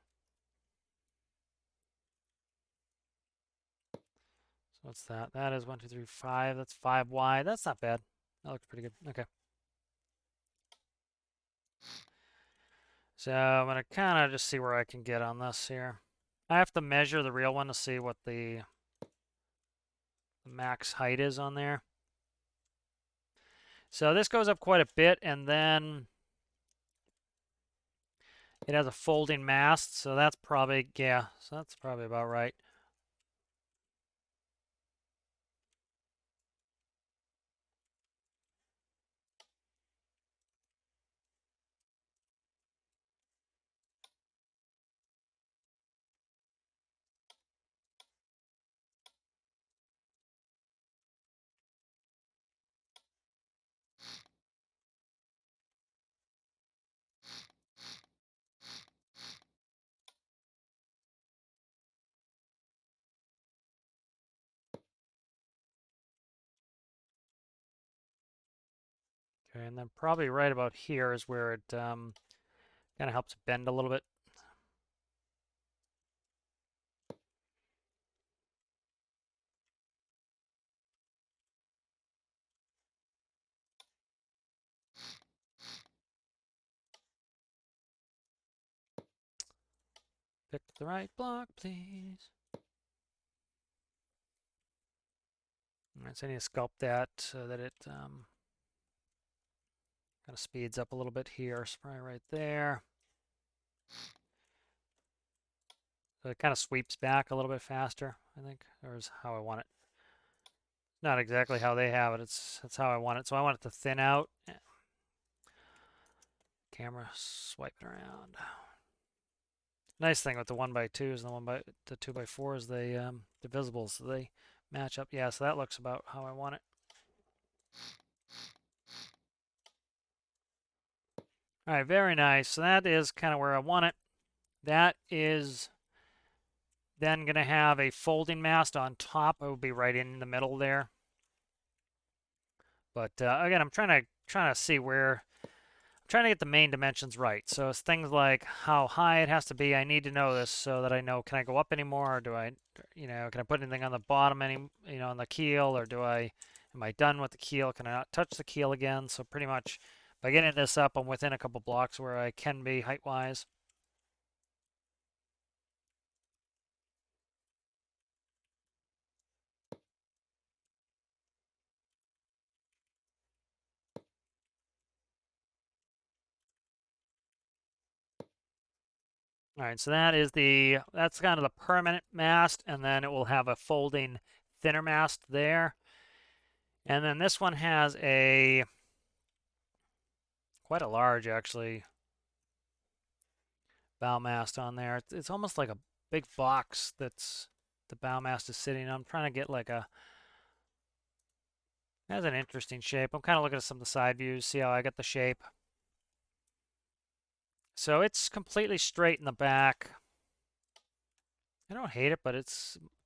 So what's that? That is 1, 2, 3, 5. That's 5 wide. That's not bad. That looks pretty good. Okay. So I'm going to kind of just see where I can get on this here. I have to measure the real one to see what the max height is on there. So this goes up quite a bit, and then it has a folding mast, so that's probably, yeah, so that's probably about right. Okay, and then probably right about here is where it kind of helps bend a little bit. The right block, please. All right, so I need to sculpt that so that it kind of speeds up a little bit here. So probably right there. So it kind of sweeps back a little bit faster, I think, or is how I want it. Not exactly how they have it. That's how I want it. So I want it to thin out. Yeah. Camera swiping around. Nice thing with the 1x2s and the 2x4s, they're visible, so they match up. Yeah, so that looks about how I want it. All right, very nice. So that is kind of where I want it. That is then going to have a folding mast on top. It will be right in the middle there. But again, I'm trying to see where I'm trying to get the main dimensions right. So it's things like how high it has to be. I need to know this so that I know, can I go up anymore, or do I, can I put anything on the bottom on the keel, or am I done with the keel? Can I not touch the keel again? So pretty much by getting this up, I'm within a couple blocks where I can be height-wise. All right, so that's kind of the permanent mast, and then it will have a folding thinner mast there. And then this one has quite a large, actually, bow mast on there. It's almost like a big box that's the bow mast is sitting on. I'm trying to get it has an interesting shape. I'm kind of looking at some of the side views, see how I get the shape. So it's completely straight in the back. I don't hate it, but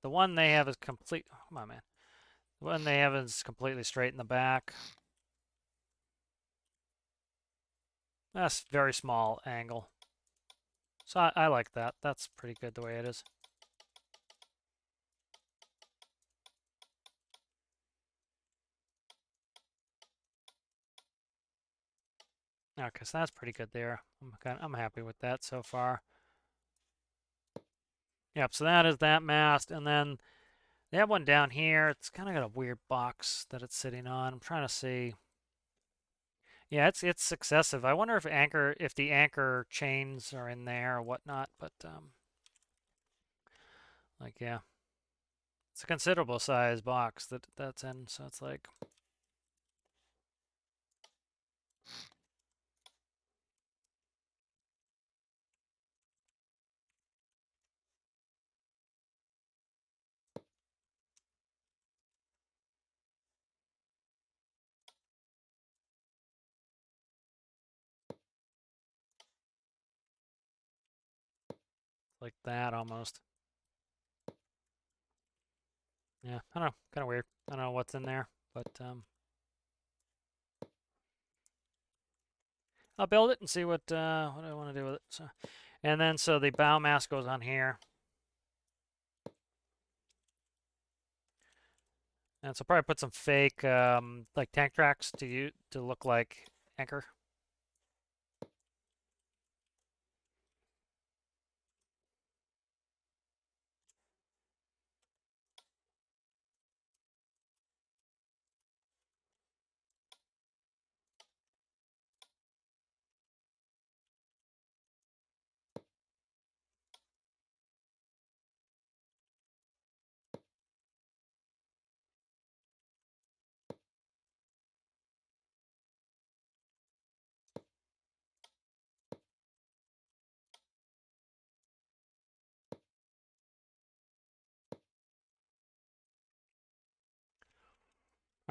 the one they have is complete. Oh, come on, man. The one they have is completely straight in the back. That's very small angle. So I like that. That's pretty good the way it is. Okay, so that's pretty good there. I'm happy with that so far. Yep, so that is that mast, and then they have one down here. It's kind of got a weird box that it's sitting on. I'm trying to see. Yeah, it's successive. I wonder if the anchor chains are in there or whatnot, but yeah. It's a considerable size box that's in, so it's like that almost. Yeah, I don't know, kind of weird. I don't know what's in there, but I'll build it and see what I want to do with it. So, and then so the bow mast goes on here, and so probably put some fake like tank tracks to look like anchor.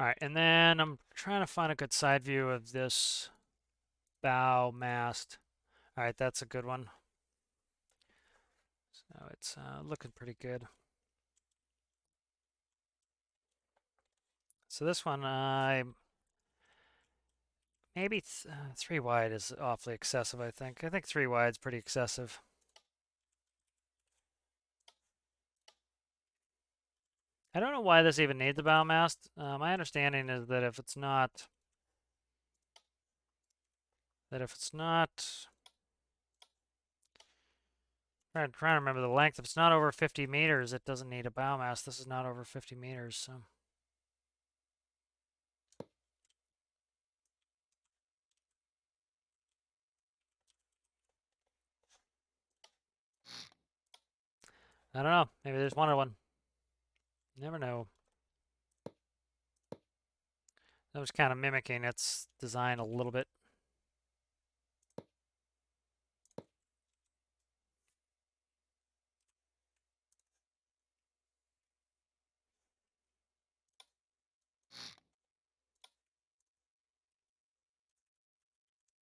All right, and then I'm trying to find a good side view of this bow mast. All right, that's a good one. So it's looking pretty good. So this one, maybe 3 wide is awfully excessive, I think. I think 3 wide is pretty excessive. I don't know why this even needs a bow mast. My understanding is that if it's not, I'm trying to remember the length. If it's not over 50 meters, it doesn't need a bow mast. This is not over 50 meters, so. I don't know. Maybe there's one. Never know. That was kind of mimicking its design a little bit.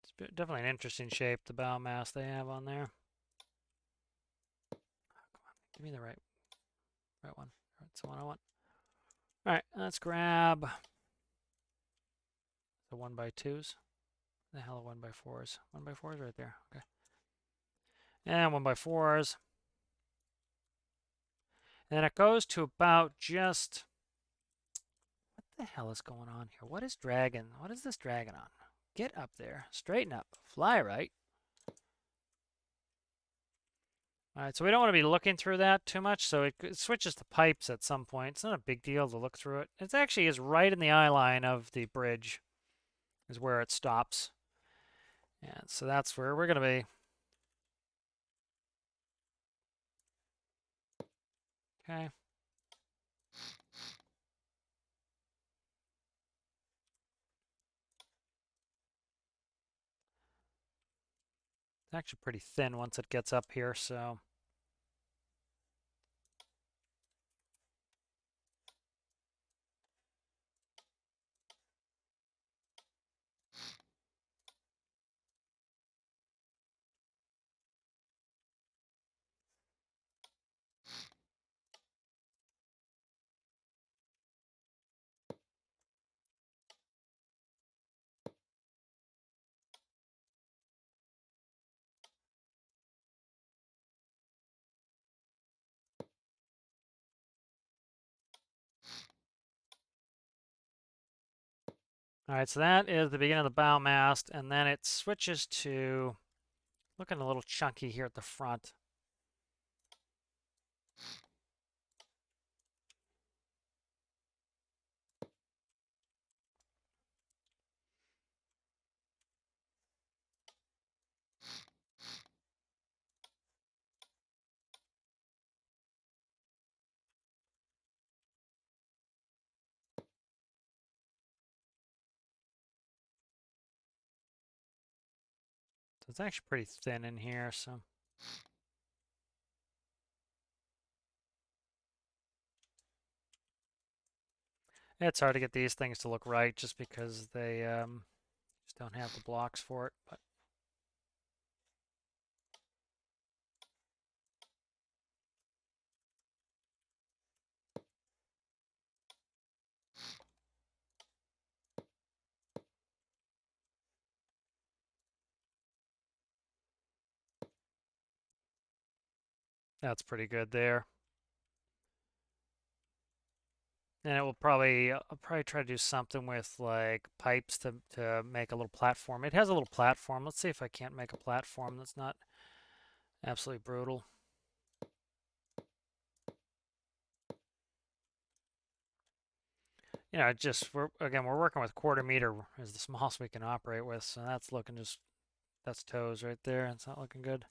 It's definitely an interesting shape, the bow mast they have on there. Oh, come on, give me the right one. That's the one I want. All right, let's grab the 1x2s. The hell are 1x4s? 1x4s right there. Okay. And 1x4s. And it goes to about just. What the hell is going on here? What is dragging? What is this dragging on? Get up there. Straighten up. Fly right. All right, so we don't want to be looking through that too much, so it switches to pipes at some point. It's not a big deal to look through it. It actually is right in the eye line of the bridge is where it stops. And so that's where we're going to be. Okay. It's actually pretty thin once it gets up here, so. All right, so that is the beginning of the bow mast, and then it switches to looking a little chunky here at the front. So it's actually pretty thin in here, so. It's hard to get these things to look right just because they just don't have the blocks for it, but. That's pretty good there. And it will probably, I'll probably try to do something with like pipes to make a little platform. It has a little platform. Let's see if I can't make a platform that's not absolutely brutal. You know, we're working with 1/4 meter is the smallest we can operate with, so that's looking just, that's toes right there. It's not looking good.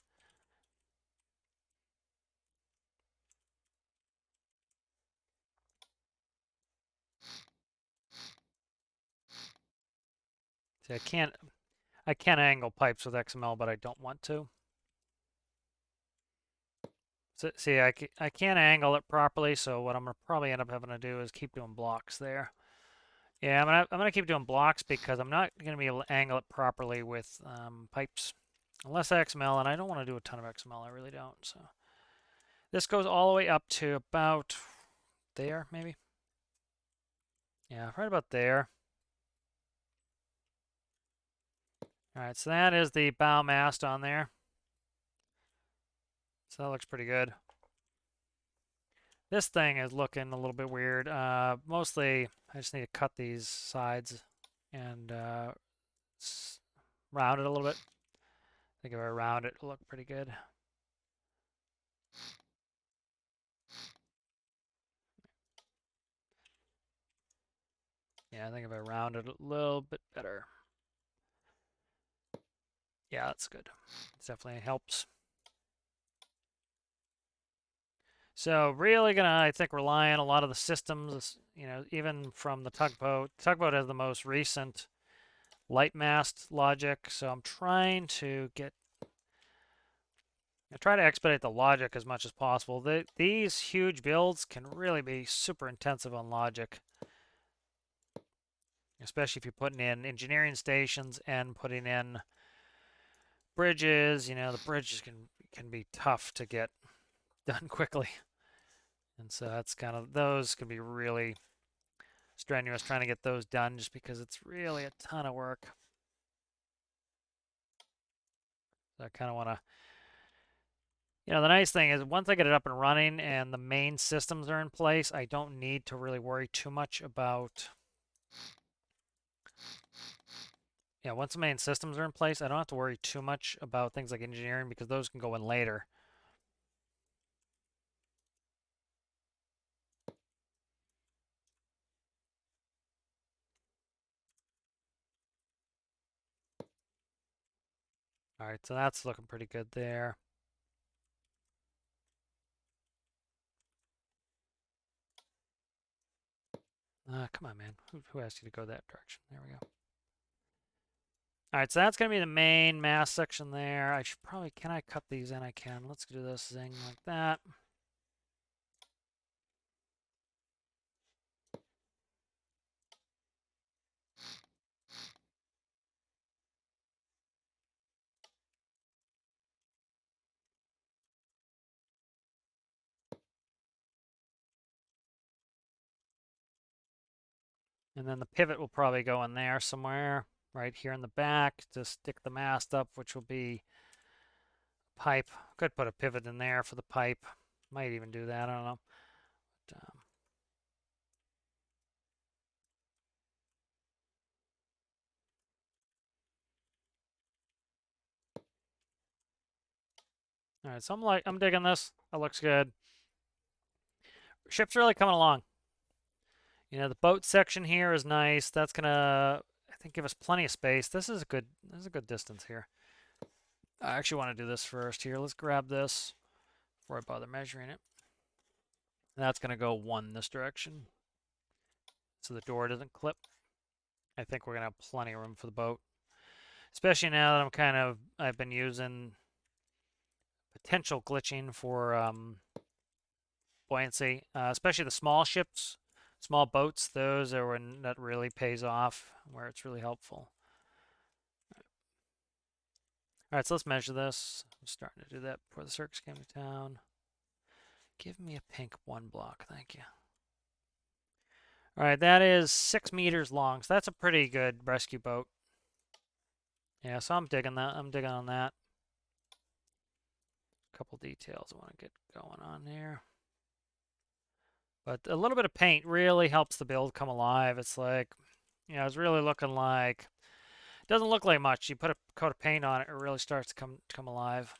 See, I can't angle pipes with XML, but I don't want to. So, see, I can't angle it properly, so what I'm gonna probably end up having to do is keep doing blocks there. Yeah, I'm gonna keep doing blocks because I'm not gonna be able to angle it properly with pipes, unless XML, and I don't want to do a ton of XML. I really don't. So this goes all the way up to about there, maybe. Yeah, right about there. All right, so that is the bow mast on there. So that looks pretty good. This thing is looking a little bit weird. Mostly, I just need to cut these sides and round it a little bit. I think if I round it, it'll look pretty good. Yeah, I think if I round it a little bit better. Yeah, that's good. It definitely helps. So really gonna, I think, rely on a lot of the systems, you know, even from the tugboat. Tugboat has the most recent light mast logic, so I'm trying to get, I try to expedite the logic as much as possible. These huge builds can really be super intensive on logic, especially if you're putting in engineering stations and putting in bridges. You know, the bridges can be tough to get done quickly. And so that's kind of, those can be really strenuous trying to get those done just because it's really a ton of work. So I kind of want to, you know, the nice thing is once I get it up and running and the main systems are in place, I don't need to really worry too much about, yeah, once the main systems are in place, I don't have to worry too much about things like engineering because those can go in later. All right, so that's looking pretty good there. Come on, man. Who asked you to go that direction? There we go. All right, so that's going to be the main mass section there. I should probably, can I cut these in? I can. Let's do this thing like that. And then the pivot will probably go in there somewhere, right here in the back to stick the mast up, which will be pipe. Could put a pivot in there for the pipe. Might even do that, I don't know. But, all right, so I'm digging this. That looks good. Ship's really coming along. You know, the boat section here is nice. That's gonna, I think, give us plenty of space. This is a good distance here. I actually want to do this first here. Let's grab this before I bother measuring it. That's gonna go one this direction, so the door doesn't clip. I think we're gonna have plenty of room for the boat, especially now that I've been using potential glitching for buoyancy, especially the small ships, small boats. Those are when that really pays off, where it's really helpful. All right, so let's measure this. I'm starting to do that before the circus came to town. Give me a pink 1 block, thank you. All right, that is 6 meters long, so that's a pretty good rescue boat. Yeah, so I'm digging that. I'm digging on that. A couple details I want to get going on here. But a little bit of paint really helps the build come alive. It's like, you know, it's really looking like, it doesn't look like much. You put a coat of paint on it, it really starts to come alive.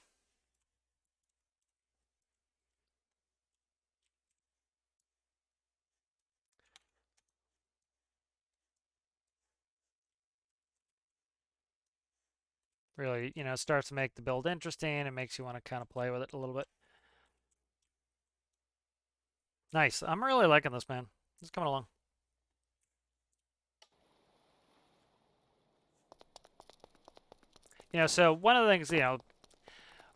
Really, you know, it starts to make the build interesting. It makes you want to kind of play with it a little bit. Nice. I'm really liking this, man. It's coming along. You know, so one of the things, you know,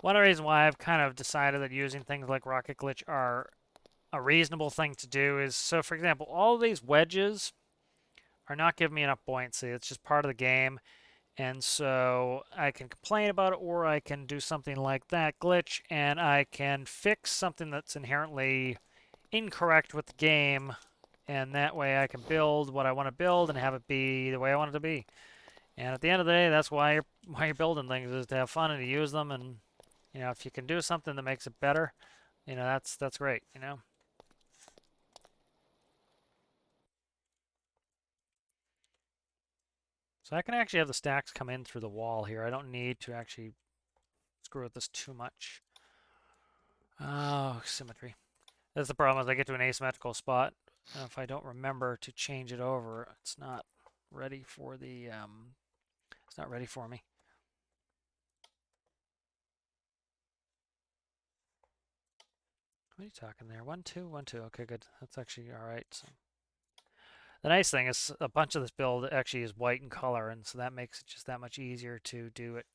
one of the reasons why I've kind of decided that using things like Rocket Glitch are a reasonable thing to do is, so for example, all of these wedges are not giving me enough buoyancy. It's just part of the game. And so I can complain about it, or I can do something like that glitch, and I can fix something that's inherently incorrect with the game, and that way I can build what I want to build and have it be the way I want it to be. And at the end of the day, that's why you're building things, is to have fun and to use them. And you know, if you can do something that makes it better, you know, that's great. You know. So I can actually have the stacks come in through the wall here. I don't need to actually screw with this too much. Oh, symmetry. That's the problem, is I get to an asymmetrical spot. And if I don't remember to change it over, it's not ready for the, it's not ready for me. What are you talking there? 1, 2, 1, 2. Okay, good. That's actually all right. So the nice thing is a bunch of this build actually is white in color, and so that makes it just that much easier to do it.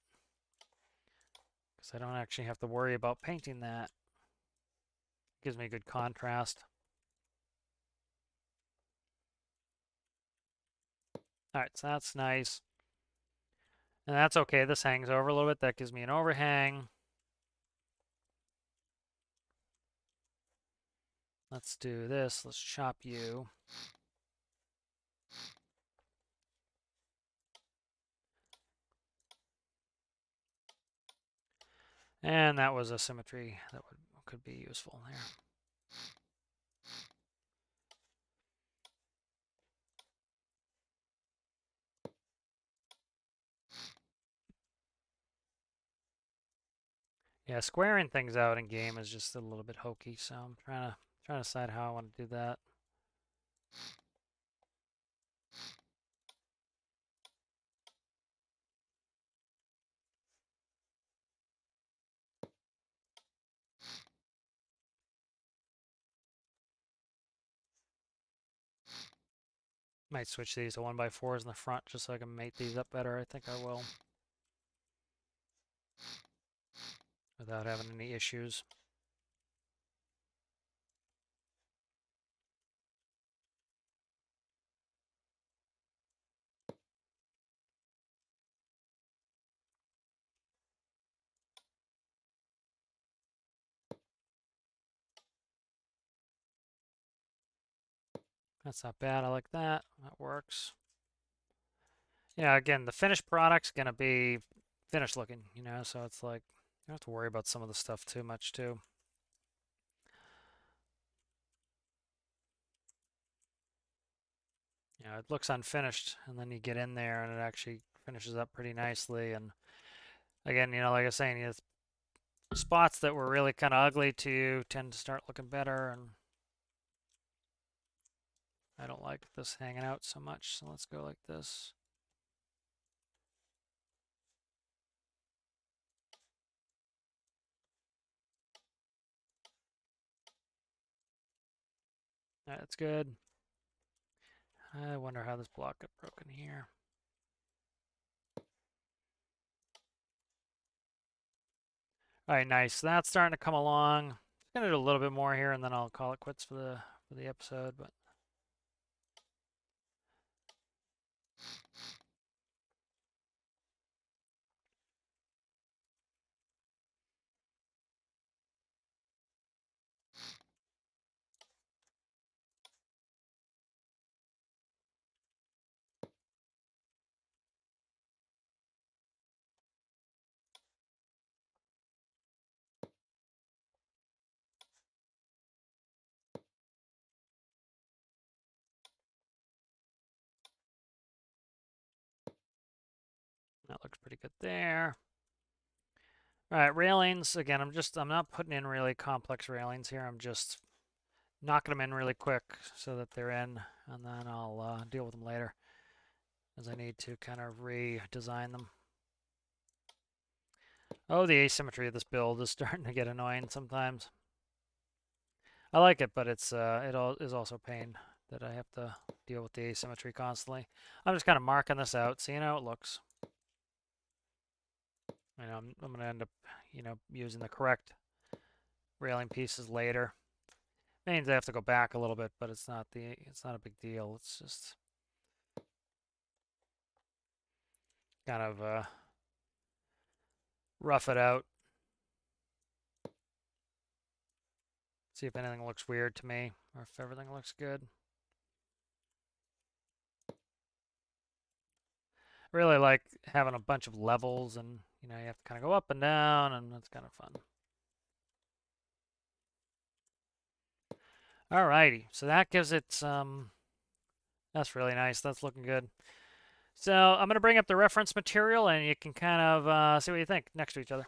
Because I don't actually have to worry about painting that. Gives me good contrast. All right, so that's nice. And that's okay. This hangs over a little bit. That gives me an overhang. Let's do this. Let's chop you. And that was a symmetry that could be useful there. Yeah, squaring things out in game is just a little bit hokey, so I'm trying to decide how I want to do that. Might switch these to 1x4s in the front just so I can mate these up better. I think I will. Without having any issues. That's not bad. I like that. That works. Yeah, again, the finished product's going to be finished looking, you know, so it's like you don't have to worry about some of the stuff too much, too. You know, it looks unfinished, and then you get in there, and it actually finishes up pretty nicely. And again, you know, like I was saying, you know, spots that were really kind of ugly to you tend to start looking better, and I don't like this hanging out so much, so let's go like this. That's good. I wonder how this block got broken here. All right, nice. So that's starting to come along. I'm gonna do a little bit more here, and then I'll call it quits for the episode. But that looks pretty good there. All right, railings. Again, I'm not putting in really complex railings here. I'm just knocking them in really quick so that they're in, and then I'll deal with them later as I need to kind of redesign them. Oh, the asymmetry of this build is starting to get annoying sometimes. I like it, but it is also pain that I have to deal with the asymmetry constantly. I'm just kind of marking this out, seeing how it looks. You know, I'm going to end up, you know, using the correct railing pieces later. Means I have to go back a little bit, but it's not a big deal. It's just kind of rough it out. See if anything looks weird to me or if everything looks good. I really like having a bunch of levels, and you know, you have to kind of go up and down, and that's kind of fun. Alrighty, so that gives it some. That's really nice. That's looking good. So I'm going to bring up the reference material, and you can kind of see what you think next to each other.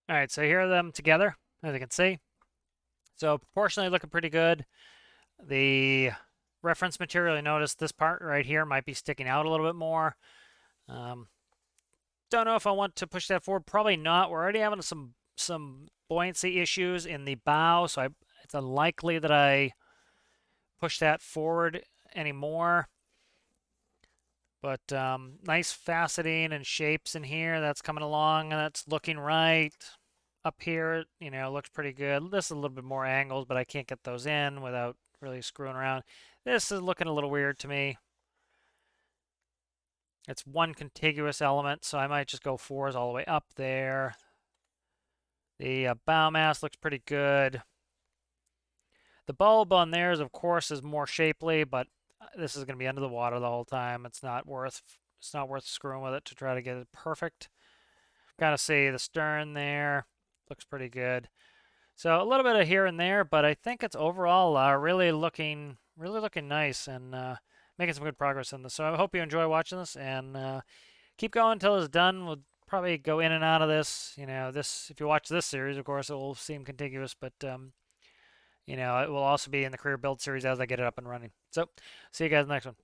All right, so here are them together, as you can see. So proportionally looking pretty good. The reference material, you notice this part right here might be sticking out a little bit more. Don't know if I want to push that forward. Probably not. We're already having some buoyancy issues in the bow, so it's unlikely that I push that forward anymore. But nice faceting and shapes in here. That's coming along and that's looking right. Up here, you know, looks pretty good. This is a little bit more angles, but I can't get those in without really screwing around. This is looking a little weird to me. It's one contiguous element, so I might just go fours all the way up there. The bow mast looks pretty good. The bulb on theirs, of course, is more shapely, but this is going to be under the water the whole time. It's not worth screwing with it to try to get it perfect. Kind of see the stern there. Looks pretty good. So a little bit of here and there, but I think it's overall really looking nice and making some good progress in this. So I hope you enjoy watching this and keep going until it's done. We'll probably go in and out of this. You know, this if you watch this series, of course, it will seem contiguous, but you know, it will also be in the career build series as I get it up and running. So see you guys in the next one.